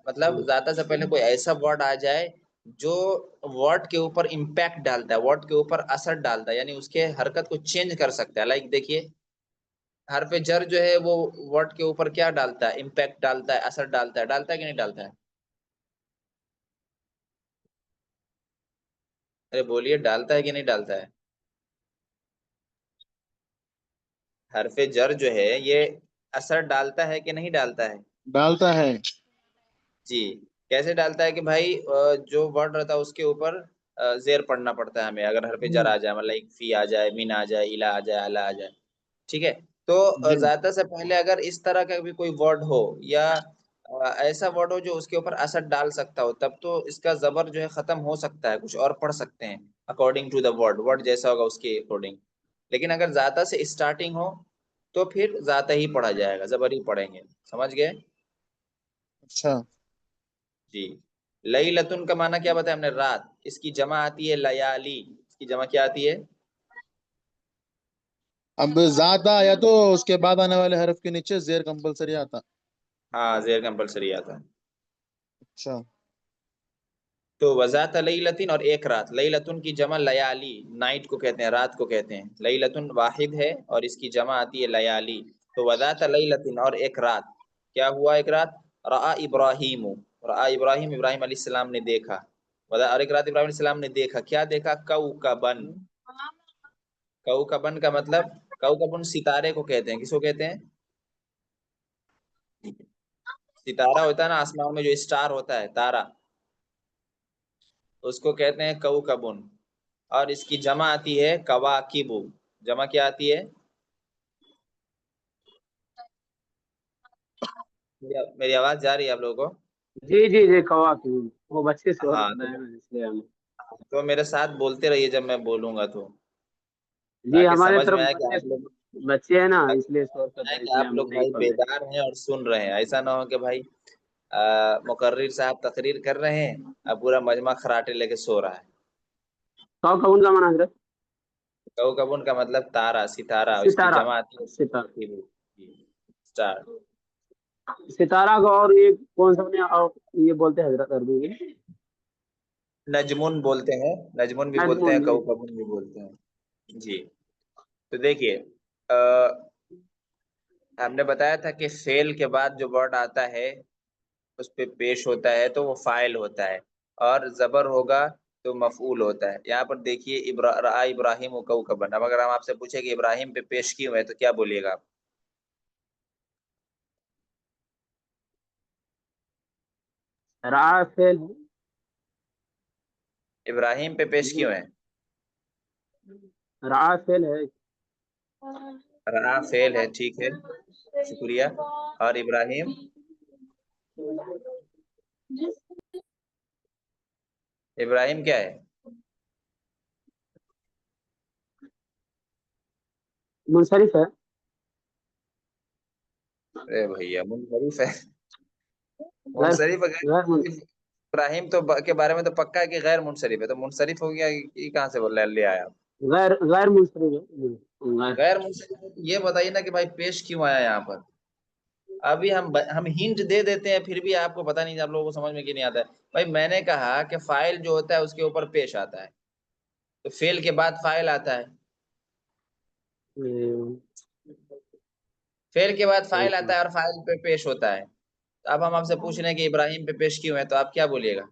مطلب ذاتہ سے پہلے کوئی ایسا ورڈ آ جائے جو ورڈ کے اوپر امپیکٹ ڈالتا ہے، ورڈ کے اوپر اثر ڈالتا ہے، یعنی اس کے حرکت کو چینج کر سکتا ہے، لائک دیکھیے حرف جر جو ہے وہ ورڈ کے اوپر کیا ڈالتا ہے، امپیکٹ ڈالتا ہے، اثر ڈالتا ہے کہ نہیں ڈالتا ہے؟ ارے بولیے، ڈالتا ہے کہ نہیں ڈالتا ہے؟ حرف جر جو ہے یہ اثر ڈالتا ہے کہ نہیں ڈالتا ہے؟ ڈالتا ہے۔ جی، کیسے ڈالتا ہے کہ بھائی جو ورڈ رہتا ہے اس کے اوپر زیر پڑھنا پڑتا ہے ہمیں، اگر حرف جر آ جائے، مطلب فی آ جائے، من آ جائے، الا آ جائے، الا آ جائے، ٹھیک ہے، تو جی ذاتہ سے پہلے اگر اس طرح کا بھی کوئی ورڈ ہو یا ایسا ورڈ ہو جو اس کے اوپر اثر ڈال سکتا ہو، تب تو اس کا زبر جو ہے ختم ہو سکتا ہے، کچھ اور پڑھ سکتے ہیں اکارڈنگ ٹو دا ورڈ جیسا ہوگا اس کے اکارڈنگ، لیکن اگر ذاتہ سے اسٹارٹنگ ہو تو پھر ذاتہ ہی پڑھا جائے گا، زبر ہی پڑھیں گے، سمجھ گئے؟ اچھا، جی، لیلتن کا معنی کیا بتایا ہم نے؟ رات، اس کی جمع آتی ہے لیالی، اس کی جمع کیا آتی ہے؟ اب زیادہ آیا تو اس کے بعد آنے والے حرف کے نیچے زیر کمپلسری آتا۔ ہاں، زیر کمپلسری آتا ہے۔ اچھا، تو وذات لیلتن، اور ایک رات، لیلتن کی جمع لیالی، نائٹ کو کہتے ہیں، رات کو کہتے ہیں، لیلتن واحد ہے اور اس کی جمع آتی ہے لیالی، تو وذات لیلتن، اور ایک رات، کیا ہوا ایک رات؟ رآ ابراہیم، رآ ابراہیم، ابراہیم علیہ السلام نے دیکھا، اور ایک رات ابراہیم علیہ السلام نے دیکھا، کیا دیکھا؟ کوکبن، کوکبن کا مطلب، کوکبن ستارے کو کہتے ہیں، کس کو کہتے ہیں؟ ستارہ ہوتا ہے نا آسمان میں جو اسٹار ہوتا ہے، تارا، اس کو کہتے ہیں کوکبن، اور اس کی جمع آتی ہے کواکب، جمع کیا آتی ہے؟ میری آواز جا رہی ہے آپ لوگوں کو؟ جی جی جی، کواکب، وہ بچے سے اور ہاں کر رہے ہیں نا، اس لیے ہم، تو میرے ساتھ بولتے رہیے جب میں بولوں گا تو، جی تاکہ ہمارے سمجھ طرف میں آئے کہ بچے آپ لوگ، بچے ہیں نا، اس لیے شور کر رہے ہیں، اس لیے آپ ہم لوگ نہیں بھائی پڑھ رہے ہیں۔ بیدار ہیں اور سن رہے ہیں، ایسا نہ ہو کہ بھائی مقرر صاحب تقریر کر رہے ہیں، اب پورا مجمع خراٹے لے کے سو رہا ہے۔ کوکب کا معنی حضرت؟ کوکبن کا مطلب تارا، ستارہ، اس کی ستارہ، جمع آتی ستارہ، ہے اسٹار۔ ستارہ کو اور یہ کون سا بنے اور یہ بولتے ہیں حضرت اردو میں؟ نجمن بولتے ہیں، نجمن بھی بولتے ہیں، نجم، جی کوکبن بھی بولتے ہیں، جی۔ تو دیکھیے ہم نے بتایا تھا کہ فعل کے بعد جو ورڈ آتا ہے اس پہ پیش ہوتا ہے تو وہ فاعل ہوتا ہے، اور زبر ہوگا تو مفعول ہوتا ہے۔ یہاں پر دیکھیے رآ ابراہیم و کوکبن، اب اگر ہم آپ سے پوچھیں کہ ابراہیم پہ پیش کیوں ہے تو کیا بولیے گا آپ؟ راہ فعل ابراہیم پہ پیش کیوں ہے؟ راہ فعل ہے، رآ فعل ہے، ٹھیک ہے، شکریہ، اور ابراہیم؟ ابراہیم کیا ہے؟ منصرف ہے، ارے بھیا منصرف ہے، غیر منصرف ہے، غیر ابراہیم تو کے بارے میں تو پکا ہے کہ غیر منصرف ہے، تو منصرف ہو گیا، یہ کہاں سے لے آیا آپ؟ غیر منصرف ہے، غیر منصرف ہے، یہ بتائیے نا کہ بھائی پیش کیوں آیا یہاں پر؟ ابھی ہم ہنٹ دے دیتے ہیں پھر بھی آپ کو پتہ نہیں، آپ لوگوں کو سمجھ میں کیوں نہیں آتا ہے؟ بھائی میں نے کہا کہ فاعل جو ہوتا ہے اس کے اوپر پیش آتا ہے، تو فعل کے بعد فاعل آتا ہے، فعل کے بعد فاعل آتا ہے اور فاعل پہ پیش ہوتا ہے، تو اب ہم آپ سے پوچھ رہے ہیں کہ ابراہیم پہ پیش کیوں ہے، تو آپ کیا بولیے گا؟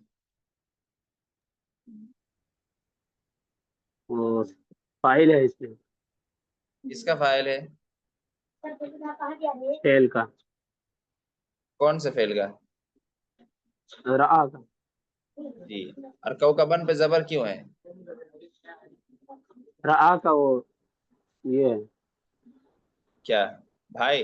فاعل ہے اس میں، اس کا فاعل ہے؟ فعل کا، کون سے فعل کا؟ راہ کا، جی، اور کوکبن پہ زبر کیوں ہے؟ راہ کا، وہ یہ ہے، کیا بھائی؟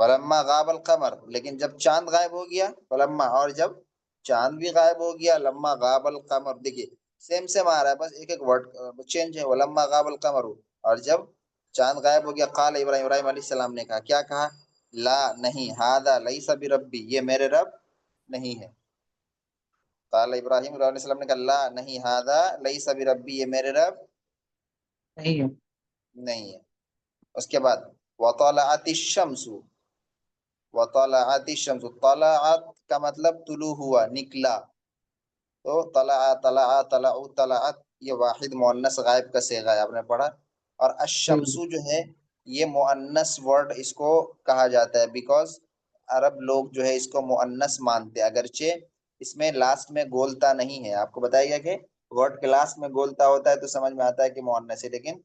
ولما غاب القمر، لیکن جب چاند غائب ہو گیا، ولما اور جب چاند بھی غائب ہو گیا، لما غاب القمر، دیکھیے سیم سیم آ رہا ہے، بس ایک ایک ورڈ چینج ہے، ولما غاب القمر، اور جب چاند غائب ہو گیا، قال ابراہیم، ابراہیم علیہ السلام نے کہا، کیا کہا؟ لا نہیں، ہذا لیس بربی، یہ میرے رب نہیں ہے. قال ابراہیم، ابراہیم علیہ السلام نے کہا، لا نہیں، ہذا لیس بربی، یہ میرے رب نہیں ہے. نہیں ہے. اس کے بعد وطلعت الشمس، وطلعت الشمس، طلعت کا مطلب طلوع ہوا، نکلا، تو طلع طلع طلع طلعت یہ واحد مؤنث غائب کا صیغہ ہے، آپ نے پڑھا. اور الشمس جو ہے یہ مؤنث ورڈ اس کو کہا جاتا ہے، بیکاز عرب لوگ جو ہے اس کو مؤنث مانتے ہیں، اگرچہ اس میں لاسٹ میں گولتا نہیں ہے. آپ کو بتایا گیا کہ ورڈ کے لاسٹ میں گولتا ہوتا ہے تو سمجھ میں آتا ہے کہ مؤنث ہے، لیکن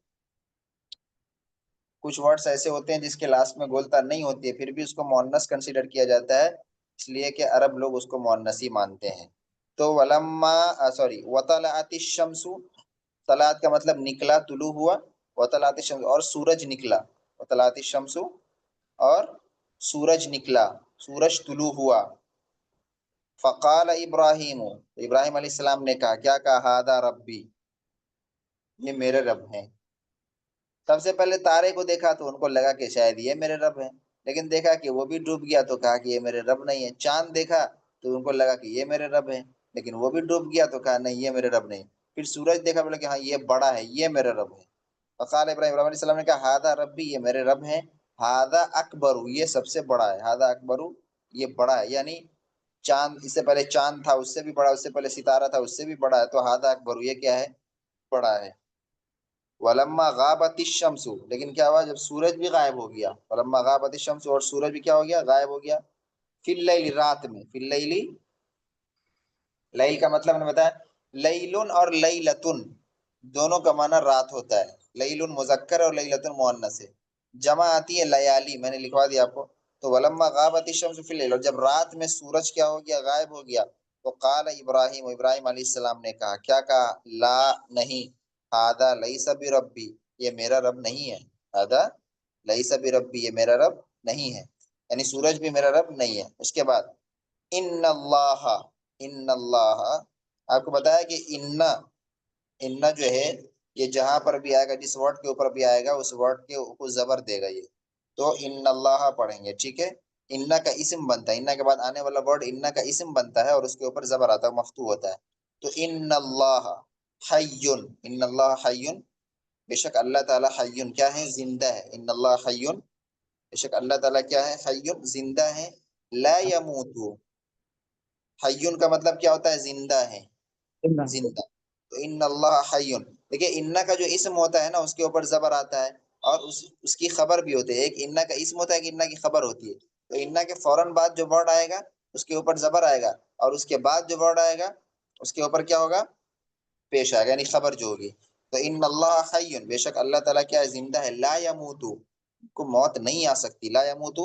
کچھ ورڈز ایسے ہوتے ہیں جس کے لاسٹ میں گولتا نہیں ہوتی ہے، پھر بھی اس کو مؤنث کنسیڈر کیا جاتا ہے، اس لیے کہ عرب لوگ اس کو مؤنث ہی مانتے ہیں. تو وطلعت الشمس، طلعت کا مطلب نکلا، طلوع ہوا، وطلعت الشمس اور سورج نکلا، وطلعت الشمس اور سورج نکلا، سورج طلوع ہوا. فقال ابراہیم، ابراہیم علیہ السلام نے کہا، کیا کہا؟ ہذا ربی، یہ میرے رب ہیں. سب سے پہلے تارے کو دیکھا تو ان کو لگا کہ شاید یہ میرے رب ہیں، لیکن دیکھا کہ وہ بھی ڈوب گیا تو کہا کہ یہ میرے رب نہیں ہے. چاند دیکھا تو ان کو لگا کہ یہ میرے رب ہیں، لیکن وہ بھی ڈوب گیا تو کہا نہیں، یہ میرے رب نہیں. پھر سورج دیکھا، بولے کہ ہاں یہ بڑا ہے، یہ میرے رب ہے. فقال ابراہیم، ابراہیم علیہ السلام نے کہا، ہذا ربی، یہ میرے رب ہیں. ہذا اکبر، یہ سب سے بڑا ہے. ہذا اکبر، یہ بڑا ہے، یعنی چاند، اس سے پہلے چاند تھا اس سے بھی بڑا، اس سے پہلے ستارہ تھا اس سے بھی بڑا ہے، تو ہذا اکبر، یہ کیا ہے؟ بڑا ہے. ولما غابت الشمس، لیکن کیا ہوا؟ جب سورج بھی غائب ہو گیا، ولما غابت الشمس، اور سورج بھی کیا ہو گیا؟ غائب ہو گیا. فی اللیل، رات میں، فی اللیل، لیل کا مطلب نے بتایا، لیلن اور لیلتن دونوں کا معنی رات ہوتا ہے. لیلن مذکر اور لیلتن مؤنث ہے، جمع آتی ہے لیالی، میں نے لکھوا دیا آپ کو. تو ولما غابت الشمس فی اللیل، اور جب رات میں سورج کیا ہو گیا؟ غائب ہو گیا. تو قال ابراہیم، ابراہیم علیہ السلام نے کہا، کیا کہا؟ لا نہیں، ہذا لیس بربی، یہ میرا رب نہیں ہے. ہذا لیس بربی، یہ میرا رب نہیں ہے، یعنی سورج بھی میرا رب نہیں ہے. اس کے بعد ان اللہ، ان اللہ، آپ کو بتایا کہ ان جو ہے یہ جہاں پر بھی آئے گا، جس ورڈ کے اوپر بھی آئے گا اس ورڈ کے اوپر زبر دے گا یہ، تو ان اللہ پڑھیں گے، ٹھیک ہے. ان کا اسم بنتا ہے، ان کے بعد آنے والا ورڈ ان کا اسم بنتا ہے اور اس کے اوپر زبر آتا ہے، مفتوح ہوتا ہے. تو ان اللہ حی، ان اللہ حی، بے شک اللہ تعالیٰ حی کیا ہے؟ زندہ ہے. ان اللہ حی، بے شک اللہ تعالیٰ کیا ہے؟ حی زندہ ہے. لا یموت، حی کا مطلب کیا ہوتا ہے؟ زندہ ہے، زندہ. تو ان اللہ حی، دیکھیے ان کا جو اسم ہوتا ہے نا اس کے اوپر زبر آتا ہے، اور اس کی خبر بھی ہوتی ہے. ایک ان کا اسم ہوتا ہے، ایک ان کی خبر ہوتی ہے. تو ان کے فوراً بعد جو ورڈ آئے گا اس کے اوپر زبر آئے گا، اور اس کے بعد جو ورڈ آئے گا اس کے اوپر کیا ہوگا؟ پیش آئے گا، یعنی خبر جو ہوگی. تو ان اللہ حی، بے شک اللہ تعالیٰ کیا ہے؟ زندہ ہے. لا یموت، کو موت نہیں آ سکتی. لا یموت،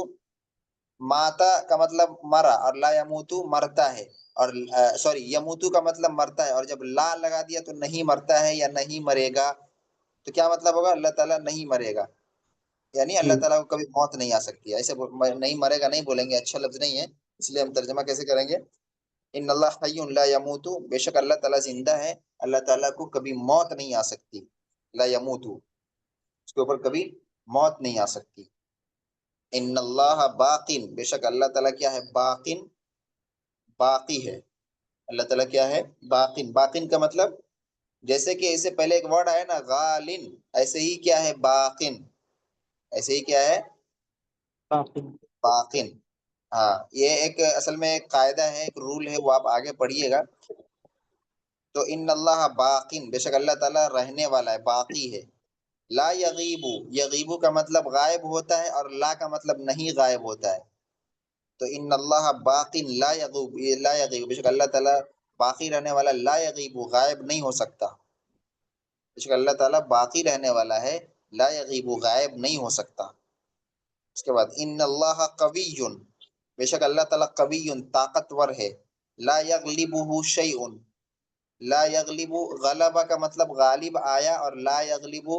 ماتا کا مطلب مرا، اور لا یموت مرتا ہے، اور سوری یموتو کا مطلب مرتا ہے، اور جب لا لگا دیا تو نہیں مرتا ہے یا نہیں مرے گا. تو کیا مطلب ہوگا؟ اللہ تعالیٰ نہیں مرے گا، یعنی اللہ تعالیٰ کو کبھی موت نہیں آ سکتی ہے. ایسے نہیں مرے گا نہیں بولیں گے، اچھا لفظ نہیں ہے، اس لیے ہم ترجمہ کیسے کریں گے؟ ان اللہ حی لا یموت، بے شک اللہ تعالیٰ زندہ ہے، اللہ تعالیٰ کو کبھی موت نہیں آ سکتی. لا یموت، اس کے اوپر کبھی موت نہیں آ سکتی. ان اللہ باقین، بے شک اللہ تعالیٰ کیا ہے؟ باقین، باقی ہے. اللہ تعالیٰ کیا ہے؟ باقین. باقین کا مطلب جیسے کہ اس سے پہلے ایک ورڈ آیا نا غالن، ایسے ہی کیا ہے؟ باقین، ایسے ہی کیا ہے؟ باقین. ہاں یہ ایک اصل میں ایک قاعدہ ہے، ایک رول ہے، وہ آپ آگے پڑھیے گا. تو ان اللہ باقین، بے شک اللہ تعالیٰ رہنے والا ہے، باقی ہے. لا یغیب، یغیب کا مطلب غائب ہوتا ہے، اور لا کا مطلب نہیں غائب ہوتا ہے. تو ان اللہ باقین لا یغیب، لا یغیب، بے شک اللہ تعالیٰ باقی رہنے والا، لا یغیب غائب نہیں ہو سکتا. بے شک اللہ تعالیٰ باقی رہنے والا ہے، لا یغیب غائب نہیں ہو سکتا. اس کے بعد ان اللہ قوی، بے شک اللہ تعالیٰ قوی طاقتور ہے. لا یغلبہ شیء، لا یغلب، غلبہ کا مطلب غالب آیا، اور لا یغلب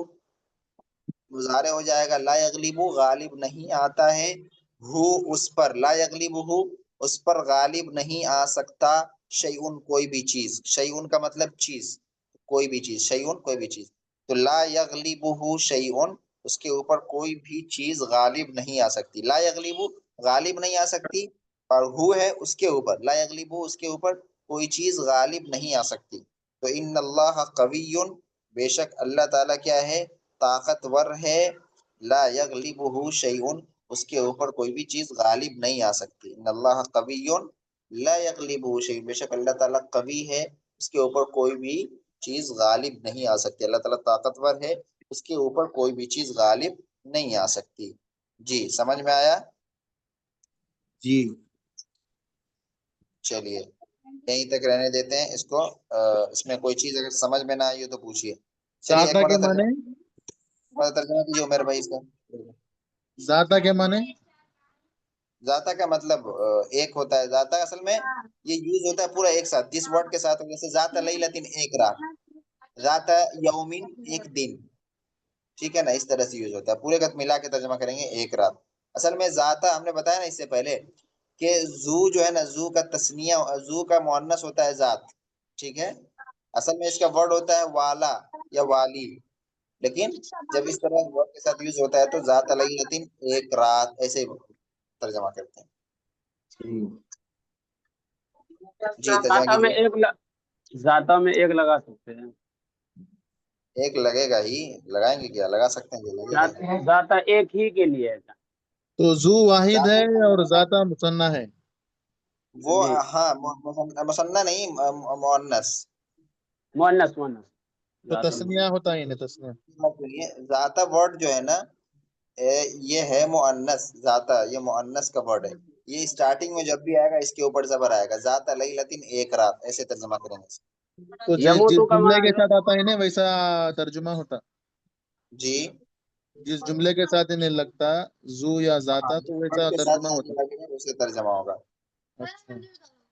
مضارع ہو جائے گا. لا یغلب غالب نہیں آتا ہے، ہو اس پر، لا یغلبہ اس پر غالب نہیں آ سکتا، شیئن کوئی بھی چیز، شیئن کا مطلب چیز، کوئی بھی چیز، شیئن کوئی بھی چیز، تو لا یغلبہ شیئن اس کے اوپر کوئی بھی چیز غالب نہیں آ سکتی، لا یغلبہ غالب نہیں آ سکتی، اور ہو ہے اس کے اوپر، لا یغلبہ اس کے اوپر کوئی چیز غالب نہیں آ سکتی، تو ان اللہ قوی بے شک اللہ تعالیٰ کیا ہے، طاقتور ہے، لا یغلبہ شیئن اس کے اوپر کوئی بھی چیز غالب نہیں آ سکتی، ان اللہ قوی لا یغلبہ شیئن بے شک اللہ تعالیٰ قوی ہے، اس کے اوپر کوئی بھی چیز غالب نہیں آ سکتی، اللہ تعالیٰ طاقتور ہے، اس کے اوپر کوئی بھی چیز غالب نہیں آ سکتی۔ جی سمجھ میں آیا؟ جی چلیے یہیں تک رہنے دیتے ہیں اس کو، اس میں کوئی چیز اگر سمجھ میں نہ آئی ہو تو پوچھیے۔ چلیے ایک ذاتا کے معنی، ترجمہ کیجیے عمر بھائی اس کا۔ ذاتا کے معنی ذاتا کا مطلب ایک ہوتا ہے، ذاتا اصل میں یہ یوز ہوتا ہے پورا ایک ساتھ، جس ورڈ کے ساتھ، جیسے ذات لیلۃ ایک رات، ذات یومن ایک دن، ٹھیک ہے نا، اس طرح سے یوز ہوتا ہے، پورے کا ملا کے ترجمہ کریں گے ایک رات۔ اصل میں ذاتا ہم نے بتایا نا اس سے پہلے کہ زو جو ہے نا، زو کا تسنیہ، زو کا مؤنث ہوتا ہے ذات، ٹھیک ہے، اصل میں اس کا ورڈ ہوتا ہے والا یا والی، لیکن جب اس طرح ورڈ کے ساتھ یوز ہوتا ہے تو ذات لیلۃ ایک رات ایسے ترجمہ کرتے ہیں۔ جی جی ترجمہ ذاتا میں کیجیے۔ ذاتا میں ایک لگا سکتے ہیں، ایک لگے گا ہی، لگائیں گے کیا، لگا سکتے ہیں، لگے گا ہی۔ ذاتا ایک ہی کے لیے ہے، تو زو واحد ہے ذات اور ذاتا مثنیٰ ہے۔ وہ جی ہاں مثنیٰ نہیں، مؤنث۔ مؤنث تو ذاتا تسنیہ ہوتا ہے نہیں تسنیہ؟ ذاتا ورڈ جو ہے نا یہ ہے مؤنث، ذاتا یہ مؤنث کا ورڈ ہے، یہ اسٹارٹنگ میں جب بھی آئے گا اس کے اوپر زبر آئے گا، ذات لیلۃ ایک رات ایسے ترجمہ کریں گے۔ تو جس یموتو کا جملے کے معنی ساتھ آتا ہے نا ویسا ترجمہ ہوتا، جی جس جملے کے ساتھ انہیں لگتا زو یا ہاں، ذاتا جس تو ورڈ ویسا کے ساتھ ترجمہ ہوتا۔ لگے گا اسے ترجمہ ہوگا۔ اچھا،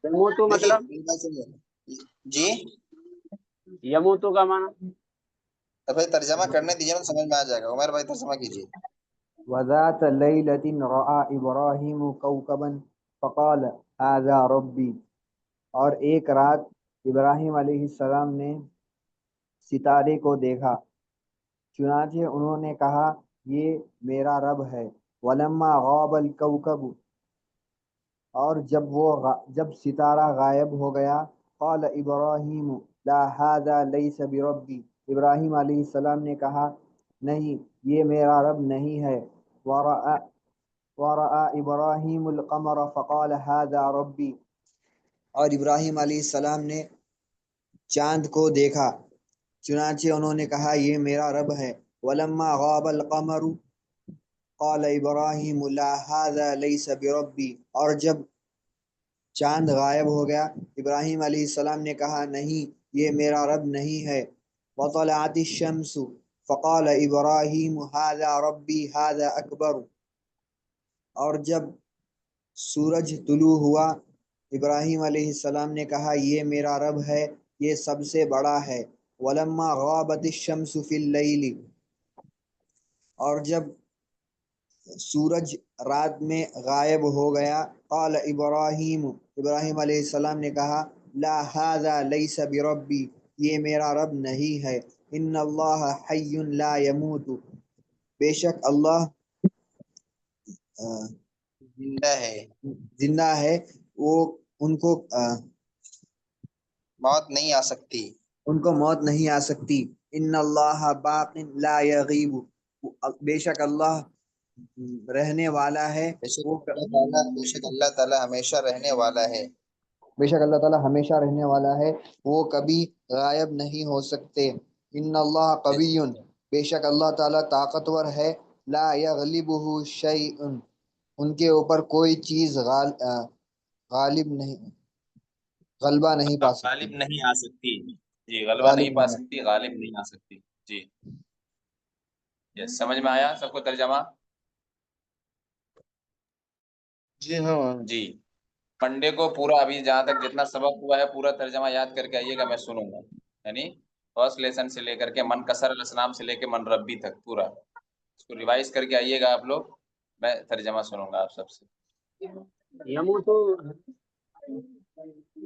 یموتو دیکھیے مطلب، میری بات سنیے، جی یموتو کا معنی تو پھر ترجمہ کرنے دیجیے نا، سمجھ میں آ جائے گا، عمر بھائی ترجمہ کیجیے۔ وذات ليلة رأى إبراهيم كوكبا فقال هذا ربي، اور ایک رات ابراہیم علیہ السلام نے ستارے کو دیکھا، چنانچہ انہوں نے کہا یہ میرا رب ہے۔ ولما غاب الكوكب، اور جب ستارہ غائب ہو گیا، قال ابراہیم لا هذا ليس بربی، ابراہیم علیہ السلام نے کہا نہیں یہ میرا رب نہیں ہے۔ ورأى ابراہیم القمر فقال هذا ربی، اور ابراہیم علیہ السلام نے چاند کو دیکھا، چنانچہ انہوں نے کہا یہ میرا رب ہے۔ ولما غاب القمر قال ابراہیم لا هذا ليس بربی، اور جب چاند غائب ہو گیا ابراہیم علیہ السلام نے کہا نہیں یہ میرا رب نہیں ہے۔ وطلعت الشمس فقال ابراہیم هذا ربی هذا اکبر، اور جب سورج طلوع ہوا ابراہیم علیہ السلام نے کہا یہ میرا رب ہے، یہ سب سے بڑا ہے۔ ولما غابت الشمس فی اللیل، اور جب سورج رات میں غائب ہو گیا، قال ابراہیم، ابراہیم علیہ السلام نے کہا لا هذا لیس بربی، یہ میرا رب نہیں ہے۔ ان اللہ حی لا یموت، بے شک اللہ زندہ ہے، زندہ ہے، وہ ان کو موت نہیں آ سکتی۔ موت نہیں آ سکتی۔ ان اللہ باق لا یغیب، بے شک اللہ رہنے والا ہے، بے شک اللہ تعالیٰ ہمیشہ رہنے والا ہے۔ بے شک اللہ تعالیٰ ہمیشہ رہنے والا ہے، وہ کبھی غائب نہیں ہو سکتے۔ ان اللہ قوی، بے شک اللہ تعالیٰ طاقتور ہے، لا یغلبہ شیء، ان کے اوپر کوئی چیز غالب نہیں، غلبہ نہیں پا سکتی، غالب نہیں آ سکتی، جی غلبہ غالب نہیں پا نہیں۔ سکتی، غالب نہیں آ سکتی۔ جی یس سمجھ میں آیا سب کو ترجمہ؟ جی ہاں، جی منڈے کو پورا ابھی جہاں تک جتنا سبق ہوا ہے پورا ترجمہ یاد کر کے آئیے گا، میں سنوں گا، یعنی فرسٹ لیسن سے لے کر کے من کسر الاسلام سے لے کے من ربی تک پورا اس کو ریوائز کر کے آئیے گا آپ لوگ، میں ترجمہ سنوں گا آپ سب سے. یموتو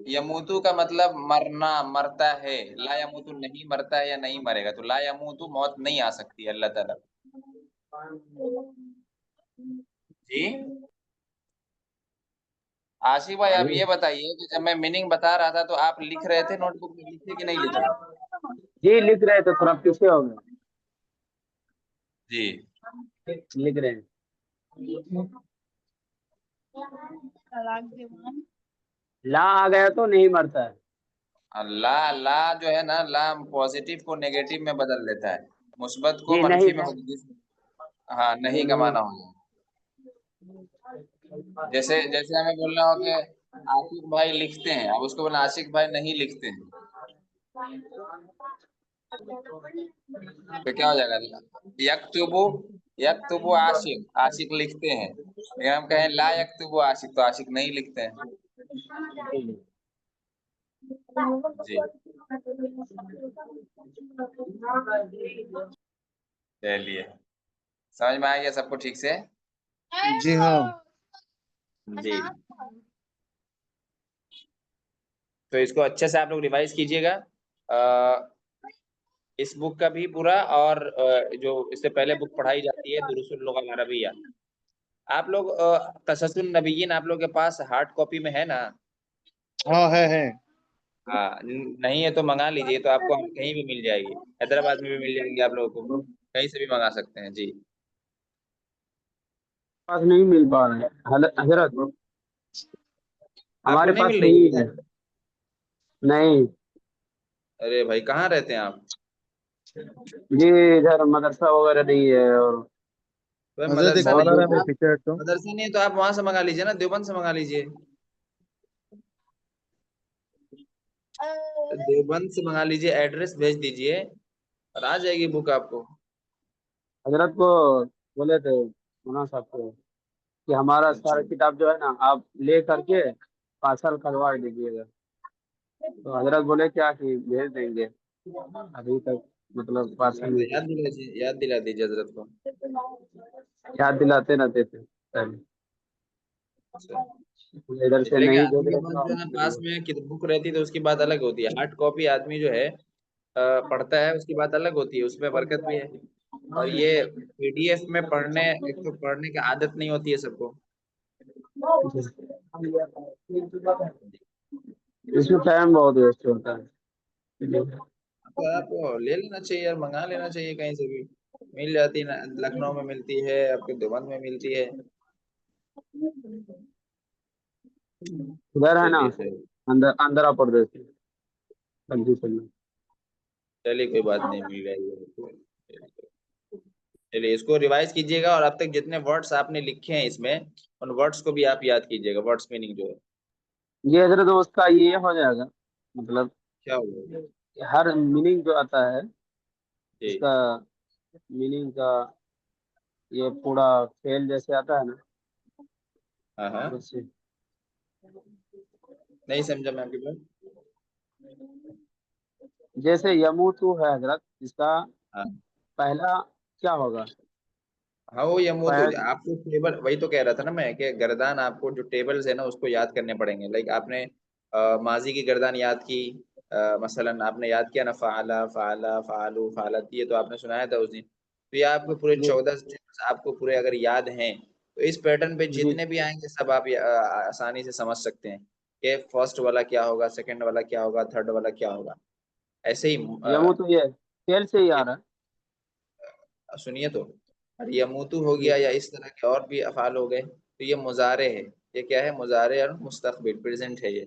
یموتو کا مطلب مرنا، مرتا ہے. لا یموتو نہیں مرتا ہے یا نہیں مرے گا. تو لا یموتو موت نہیں آ سکتی اللہ تعالیٰ. جی آصف بھائی آپ یہ بتائیے کہ جب میں میننگ بتا رہا تھا تو آپ لکھ رہے تھے نوٹ بک میں، لکھے کہ نہیں لکھے؟ جی لکھ رہے تھے، تھوڑا پیچھے ہو گئے. جی لکھ رہے ہیں. لا آ گیا تو نہیں مرتا ہے. لا لا جو ہے نا، لا پازیٹیو کو نیگیٹو میں بدل دیتا ہے، مثبت کو جی منفی نہیں میں بدل. ہاں نہیں کا معنی ہوگا. جیسے ہمیں بولنا ہو کہ عاشق بھائی لکھتے ہیں، اب اس کو بولنا عاشق بھائی نہیں لکھتے ہیں، تو کیا ہو جائے گا؟ یکتبو، یکتبو عاشق، عاشق لکھتے ہیں. اگر ہم کہیں لا یکتبو عاشق تو عاشق نہیں لکھتے ہیں. جی چلیے سمجھ میں آ گیا سب کو ٹھیک سے؟ جی ہاں. جی تو اس کو اچھے سے آپ لوگ ریوائز کیجئے گا، اس بک کا بھی پورا، اور جو اس سے پہلے بک پڑھائی جاتی ہے دروس اللغہ العربیہ. آپ لوگ قصص النبیین آپ لوگ کے پاس ہارڈ کاپی میں ہے نا؟ ہاں ہے. ہاں نہیں ہے تو منگا لیجیے، تو آپ کو کہیں بھی مل جائے گی، حیدرآباد میں بھی مل جائے گی، آپ لوگوں کو کہیں سے بھی منگا سکتے ہیں. جی پاس نہیں مل پا رہا ہے حضرت، آپ کو ہمارے نہیں پاس مل رہی نہیں ہے؟ ہے. نہیں ارے بھائی کہاں رہتے ہیں آپ؟ جی ادھر مدرسہ وغیرہ نہیں ہے، اور حضرت ایک مدرسہ کال نہیں آ ہے رہا ہے، تو میں آپ، پیچھے ہٹتا ہوں. مدرسہ نہیں ہے تو آپ وہاں سے منگا لیجیے نا، دیوبند سے منگا لیجیے. دیوبند سے منگا لیجیے، ایڈریس بھیج دیجیے اور آ جائے گی بک آپ کو. حضرت کو بولے تھے مولانا صاحب کو کہ ہمارا اچھا سارا کتاب جو ہے نا آپ لے کر کے پارسل کروا دیجیے گا. تو حضرت بولے کیا کہ بھیج دیں گے، ابھی تک مطلب پارسل نہیں یاد دلا دیجیے، یاد دلا دیجیے حضرت کو. یاد دلاتے نہ دیتے پہلے. اچھا ادھر اس سے لیے کہ نہیں دے آدمی کے دے پاس تو جو ہے نا پاس میں بک رہتی ہے تو اس کی بات الگ ہوتی ہے. ہارڈ کاپی آدمی جو ہے پڑھتا ہے اس کی بات الگ ہوتی ہے، اس میں برکت بھی ہے. اور یہ پی ڈی ایف میں پڑھنے، ایک تو پڑھنے کی عادت نہیں ہوتی ہے سب کو. اس میں ٹائم بہت ویسٹ ہوتا ہے. تو آپ کو لے لینا چاہیے اور منگا لینا چاہیے، کہیں سے بھی مل جاتی ہے. لکھنؤ میں ملتی ہے، آپ کے دیوبند میں ملتی ہے. ادھر ہے نا چلیے صحیح، آندھرا پردیش. چلیے کوئی بات نہیں، مل جائے گی. چلیے اس کو ریوائز کیجیے گا، اور اب تک جتنے ورڈس آپ نے لکھے ہیں اس میں، ان ورڈس کو بھی آپ یاد کیجیے گا، ورڈس میننگ جو ہے. یہ حضرت اس کا یہ ہو جائے گا، مطلب کیا ہوگا؟ ہر میننگ جو آتا ہے جی اس کا میننگ کا یہ پورا فیل جیسے آتا ہے نا ہاں ہاں ویسے. نہیں سمجھا میں آپ کی بات. جیسے یموتو ہے حضرت، اس کا ہاں پہلا کیا ہوگا؟ ہاں وہ یموت ہو پہل جائے. آپ کو ٹیبل، وہی تو کہہ رہا تھا نا میں کہ گردان آپ کو جو ٹیبلز ہے نا اس کو یاد کرنے پڑیں گے. لائک آپ نے ماضی کی گردان یاد کی، مثلا آپ نے یاد کیا نا فعلا فعلا فعلو فعلت، یہ تو آپ نے سنایا تھا اس دن. تو یہ آپ کو پورے جی 14 آپ کو پورے اگر یاد ہیں تو اس پیٹرن پہ جی جتنے بھی آئیں گے سب آپ آسانی سے سمجھ سکتے ہیں کہ فرسٹ والا کیا ہوگا، سیکنڈ والا کیا ہوگا، تھرڈ والا کیا ہوگا. ایسے ہی یموتو یہ فیل سے ہی آ رہا ہے. سنیے تو، یموتو ہو جی گیا یا اس طرح کے اور بھی افعال ہو گئے تو یہ مضارع ہے. یہ کیا ہے؟ مضارع اور مستقبل، پریزنٹ ہے یہ.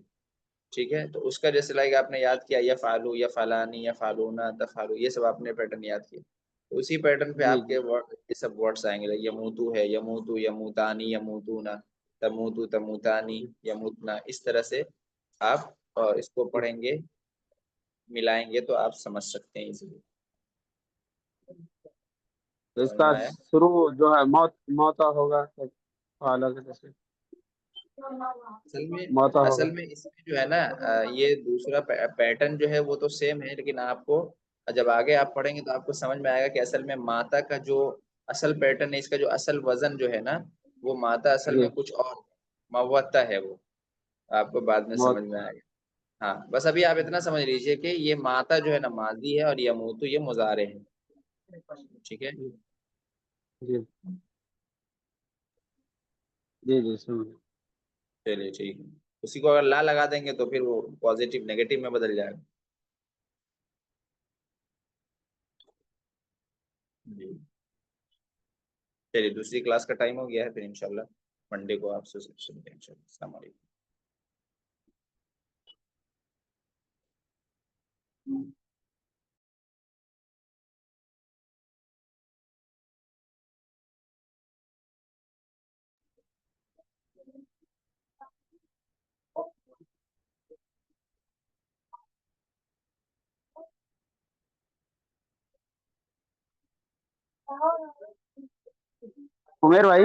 ٹھیک ہے، تو اس کا جیسے لائک آپ نے یاد کیا یفعلوا، یفعلانی، یفعلون، تفعلوا، یہ سب آپ نے پیٹرن یاد کیا. اسی پیٹرن پہ جی آپ کے جی یہ سب ورڈس آئیں گے. یموتو ہے، یموتو، یموتانی، یموتون، تموتو، تموتانی، یموتنا. اس طرح سے آپ اس کو پڑھیں گے، ملائیں گے تو آپ سمجھ سکتے ہیں easily. تو اس سمجھ کا میں آیا؟ شروع جو ہے موتا ہوگا جیسے موتا ہوگا. اصل میں اس میں جو ہے نا یہ دوسرا پیٹرن جو ہے وہ تو سیم ہے، لیکن آپ کو جب آگے آپ پڑھیں گے تو آپ کو سمجھ میں آئے گا کہ اصل میں ماتا کا جو اصل پیٹرن ہے اس کا، جو اصل وزن جو ہے نا وہ ماتا اصل میں جی کچھ اور موتا ہے، وہ آپ کو بعد میں بہت سمجھ میں آئے گا. ہاں بس ابھی آپ اتنا سمجھ لیجئے کہ یہ ماتا جو ہے نا ماضی ہے اور یموتو یہ مضارع ہے. ٹھیک ہے. جی جی جی سمجھ. چلیے ٹھیک ہے. اسی کو اگر لا لگا دیں گے تو پھر وہ پازیٹیو نیگیٹو میں بدل جائے گا. جی چلیے دوسری کلاس کا ٹائم ہو گیا ہے، پھر انشاءاللہ منڈے کو آپ سے سنتے ہیں انشاءاللہ. السلام علیکم. عمیر بھائی